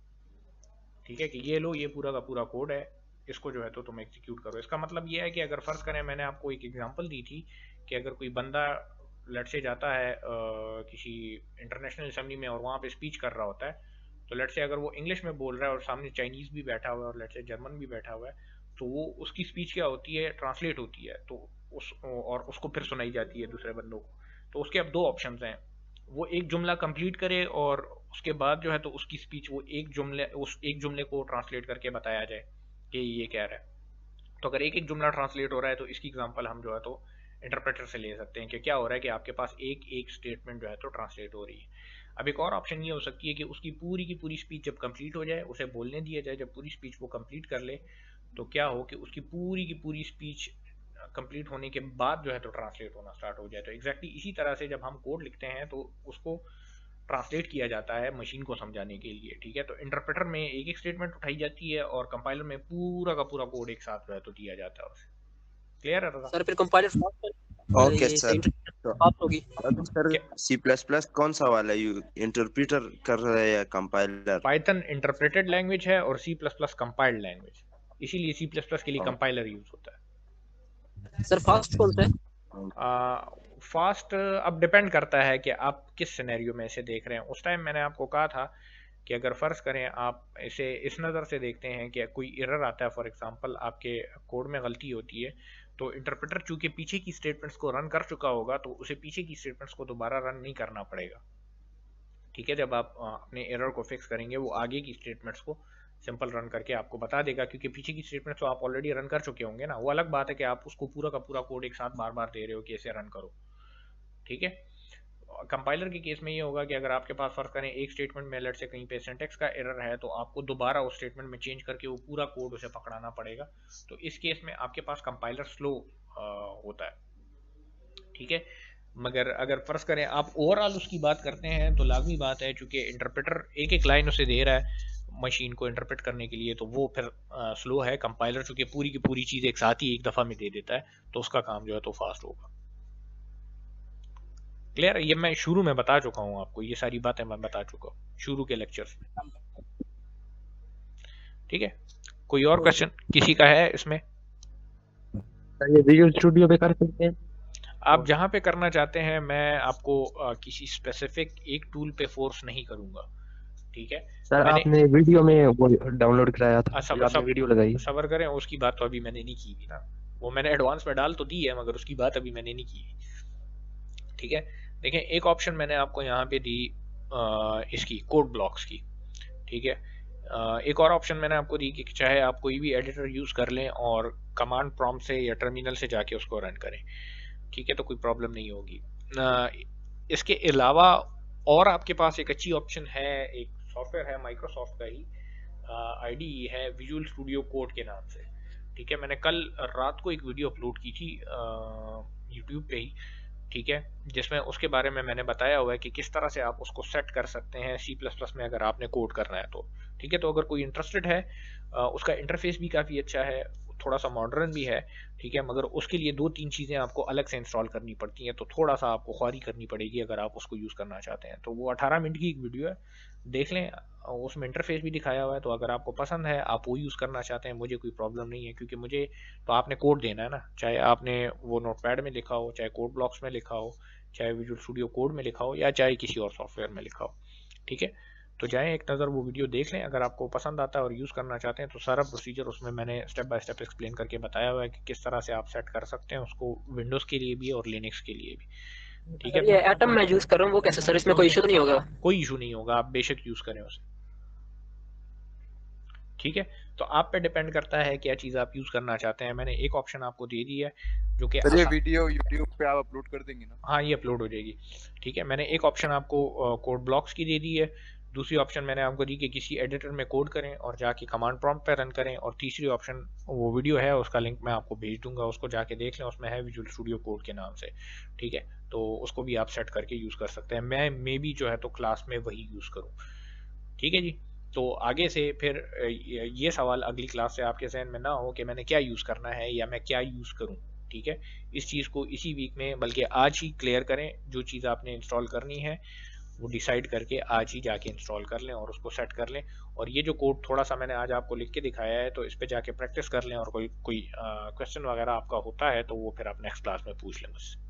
A: ठीक है, कि ये लो, ये पूरा का पूरा कोड है, इसको जो है तो तुम एग्जीक्यूट करो। इसका मतलब ये है कि अगर फर्ज करें, मैंने आपको एक एग्जांपल दी थी कि अगर कोई बंदा लेट से जाता है किसी इंटरनेशनल असेंबली में और वहाँ पे स्पीच कर रहा होता है, तो लेट से अगर वो इंग्लिश में बोल रहा है और सामने चाइनीज़ भी बैठा हुआ है और लेट से जर्मन भी बैठा हुआ है, तो वो उसकी स्पीच क्या होती है, ट्रांसलेट होती है, तो और उसको फिर सुनाई जाती है दूसरे बंदों को। तो उसके अब दो ऑप्शन हैं, वो एक जुमला कंप्लीट करे और उसके बाद जो है तो उसकी स्पीच वो उस एक जुमले को ट्रांसलेट करके बताया जाए कि ये कह रहा है। तो अगर एक एक जुमला ट्रांसलेट हो रहा है तो इसकी एग्जांपल हम जो है तो इंटरप्रेटर से ले सकते हैं कि क्या हो रहा है कि आपके पास एक एक स्टेटमेंट जो है तो ट्रांसलेट हो रही है। अब एक और ऑप्शन ये हो सकती है कि उसकी पूरी की पूरी स्पीच जब कंप्लीट हो जाए, उसे बोलने दिया जाए, जब पूरी स्पीच वो कंप्लीट कर ले तो क्या हो कि उसकी पूरी की पूरी स्पीच कंप्लीट होने के बाद जो है तो ट्रांसलेट होना स्टार्ट हो जाए। तो एग्जैक्टली इसी तरह से जब हम कोड लिखते हैं तो उसको ट्रांसलेट किया जाता है मशीन को समझाने के लिए, ठीक है। तो इंटरप्रेटर में एक एक स्टेटमेंट उठाई जाती है और कंपाइलर में पूरा का पूरा कोड एक साथ जो है तो दिया जाता है उसे। क्लियर है
N: सर? फिर कंपाइलर
M: ओके सर।
N: होगी
M: सर C++ कौन सा वाला इंटरप्रेटर कर रहा है या कंपाइलर?
A: पाइथन इंटरप्रेटेड लैंग्वेज है और C++ कंपाइल्ड लैंग्वेज, इसीलिए C++ के लिए कंपाइलर यूज होता है।
N: सर फास्ट कौन सा है?
A: फास्ट अब डिपेंड करता है कि आप किस सिनेरियो में इसे देख रहे हैं। उस टाइम मैंने आपको कहा था कि अगर फ़र्ज़ करें आप इसे इस नज़र से देखते हैं कि कोई एरर आता है, फॉर एग्जांपल आपके कोड में गलती होती है, तो इंटरप्रेटर चूंकि पीछे की स्टेटमेंट्स को रन कर चुका होगा तो उसे पीछे की स्टेटमेंट्स को दोबारा रन नहीं करना पड़ेगा, ठीक है। जब आप अपने एरर को फिक्स करेंगे वो आगे की स्टेटमेंट्स को सिंपल रन करके आपको बता देगा, क्योंकि पीछे की स्टेटमेंट्स तो आप ऑलरेडी रन कर चुके होंगे ना। वो अलग बात है कि आप उसको पूरा का पूरा कोड एक साथ बार बार दे रहे हो कि इसे रन करो, ठीक है। कंपाइलर के केस में ये होगा कि अगर आपके पास फर्क करें एक स्टेटमेंट में लेट से कहीं पे सिंटैक्स का एरर है तो आपको दोबारा उस स्टेटमेंट में चेंज करके वो पूरा कोड उसे पकड़ाना पड़ेगा। तो इस केस में आपके पास कंपाइलर स्लो होता है, ठीक है। मगर अगर फर्ज करें आप ओवरऑल उसकी बात करते हैं तो लाजमी बात है, चूंकि इंटरप्रेटर एक एक लाइन उसे दे रहा है मशीन को इंटरप्रेट करने के लिए, तो वो फिर स्लो है। कंपाइलर चूंकि पूरी की पूरी चीज़ एक साथ ही एक दफ़ा में दे देता है तो उसका काम जो है तो फास्ट होगा। क्लियर है? ये मैं शुरू में बता चुका हूँ आपको, ये सारी बातें मैं बता चुका हूँ शुरू के लेक्चर में, ठीक है। कोई और क्वेश्चन किसी का है इसमें?
O: ये विजुअल स्टूडियो पे कर सकते हैं
A: आप जहाँ पे करना चाहते हैं। मैं आपको किसी स्पेसिफिक एक टूल पे फोर्स नहीं करूँगा, ठीक है।
O: सर आपने वीडियो में वो डाउनलोड कराया था,
A: आपने
O: वीडियो लगाई,
A: सबर करें, उसकी बात तो अभी मैंने नहीं की थी ना। वो मैंने एडवांस में डाल तो दी है मगर उसकी बात अभी मैंने नहीं की, ठीक है। देखें एक ऑप्शन मैंने आपको यहाँ पे दी इसकी कोड ब्लॉक्स की, ठीक है। एक और ऑप्शन मैंने आपको दी कि चाहे आप कोई भी एडिटर यूज़ कर लें और कमांड प्रॉम्प्ट से या टर्मिनल से जाके उसको रन करें, ठीक है, तो कोई प्रॉब्लम नहीं होगी। इसके अलावा और आपके पास एक अच्छी ऑप्शन है, एक सॉफ्टवेयर है माइक्रोसॉफ्ट का ही, आईडी है विजुअल स्टूडियो कोड के नाम से, ठीक है। मैंने कल रात को एक वीडियो अपलोड की थी यूट्यूब पे ही, ठीक है, जिसमें उसके बारे में मैंने बताया हुआ है कि किस तरह से आप उसको सेट कर सकते हैं C++ में अगर आपने कोड करना है तो, ठीक है। तो अगर कोई इंटरेस्टेड है, उसका इंटरफेस भी काफ़ी अच्छा है, थोड़ा सा मॉडर्न भी है, ठीक है, मगर उसके लिए 2-3 चीज़ें आपको अलग से इंस्टॉल करनी पड़ती हैं, तो थोड़ा सा आपको ख्वारी करनी पड़ेगी अगर आप उसको यूज़ करना चाहते हैं। तो वो 18 मिनट की एक वीडियो है, देख लें, उसमें इंटरफेस भी दिखाया हुआ है। तो अगर आपको पसंद है, आप वो यूज़ करना चाहते हैं, मुझे कोई प्रॉब्लम नहीं है, क्योंकि मुझे तो आपने कोड देना है ना, चाहे आपने वो नोटपैड में लिखा हो, चाहे कोड ब्लॉक्स में लिखा हो, चाहे विजुअल स्टूडियो कोड में लिखा हो, या चाहे किसी और सॉफ्टवेयर में लिखा हो, ठीक है। तो जाएं एक नज़र वो वीडियो देख लें, अगर आपको पसंद आता है और यूज़ करना चाहते हैं तो सारा प्रोसीजर उसमें मैंने स्टेप बाय स्टेप एक्सप्लेन करके बताया हुआ है कि किस तरह से आप सेट कर सकते हैं उसको विंडोज़ के लिए भी और लिनक्स के लिए भी, ठीक है।
N: ये एटम मैं यूज कर रहा हूँ, वो कैसे सर? इसमें कोई इशू तो नहीं होगा?
A: कोई इशू नहीं होगा, आप बेशक यूज़ करें उसे, ठीक है। तो आप पे डिपेंड करता है क्या चीज़ आप यूज़ करना चाहते हैं। मैंने एक ऑप्शन आपको दे दी है जो कि
F: ये वीडियो यूट्यूब
K: पे आप अपलोड कर देंगे ना?
A: हाँ, ये अपलोड हो जाएगी। ठीक है, मैंने एक ऑप्शन आपको कोड ब्लॉक्स की दे दी है, दूसरी ऑप्शन मैंने आपको दी कि किसी एडिटर में कोड करें और जाके कमांड प्रॉम्प्ट पे रन करें, और तीसरी ऑप्शन वो वीडियो है, उसका लिंक मैं आपको भेज दूंगा, उसको जाके देख लें, उसमें है विजुअल स्टूडियो कोड के नाम से। ठीक है, तो उसको भी आप सेट करके यूज़ कर सकते हैं। मैं मे बी जो है तो क्लास में वही यूज़ करूँ। ठीक है जी, तो आगे से फिर ये सवाल अगली क्लास से आपके जहन में ना हो कि मैंने क्या यूज़ करना है या मैं क्या यूज़ करूँ। ठीक है, इस चीज़ को इसी वीक में बल्कि आज ही क्लियर करें। जो चीज़ आपने इंस्टॉल करनी है वो डिसाइड करके आज ही जाके इंस्टॉल कर लें और उसको सेट कर लें। और ये जो कोड थोड़ा सा मैंने आज आपको लिख के दिखाया है, तो इस पे जाके प्रैक्टिस कर लें, और कोई क्वेश्चन वगैरह आपका होता है तो वो फिर आप नेक्स्ट क्लास में पूछ लें मुझसे।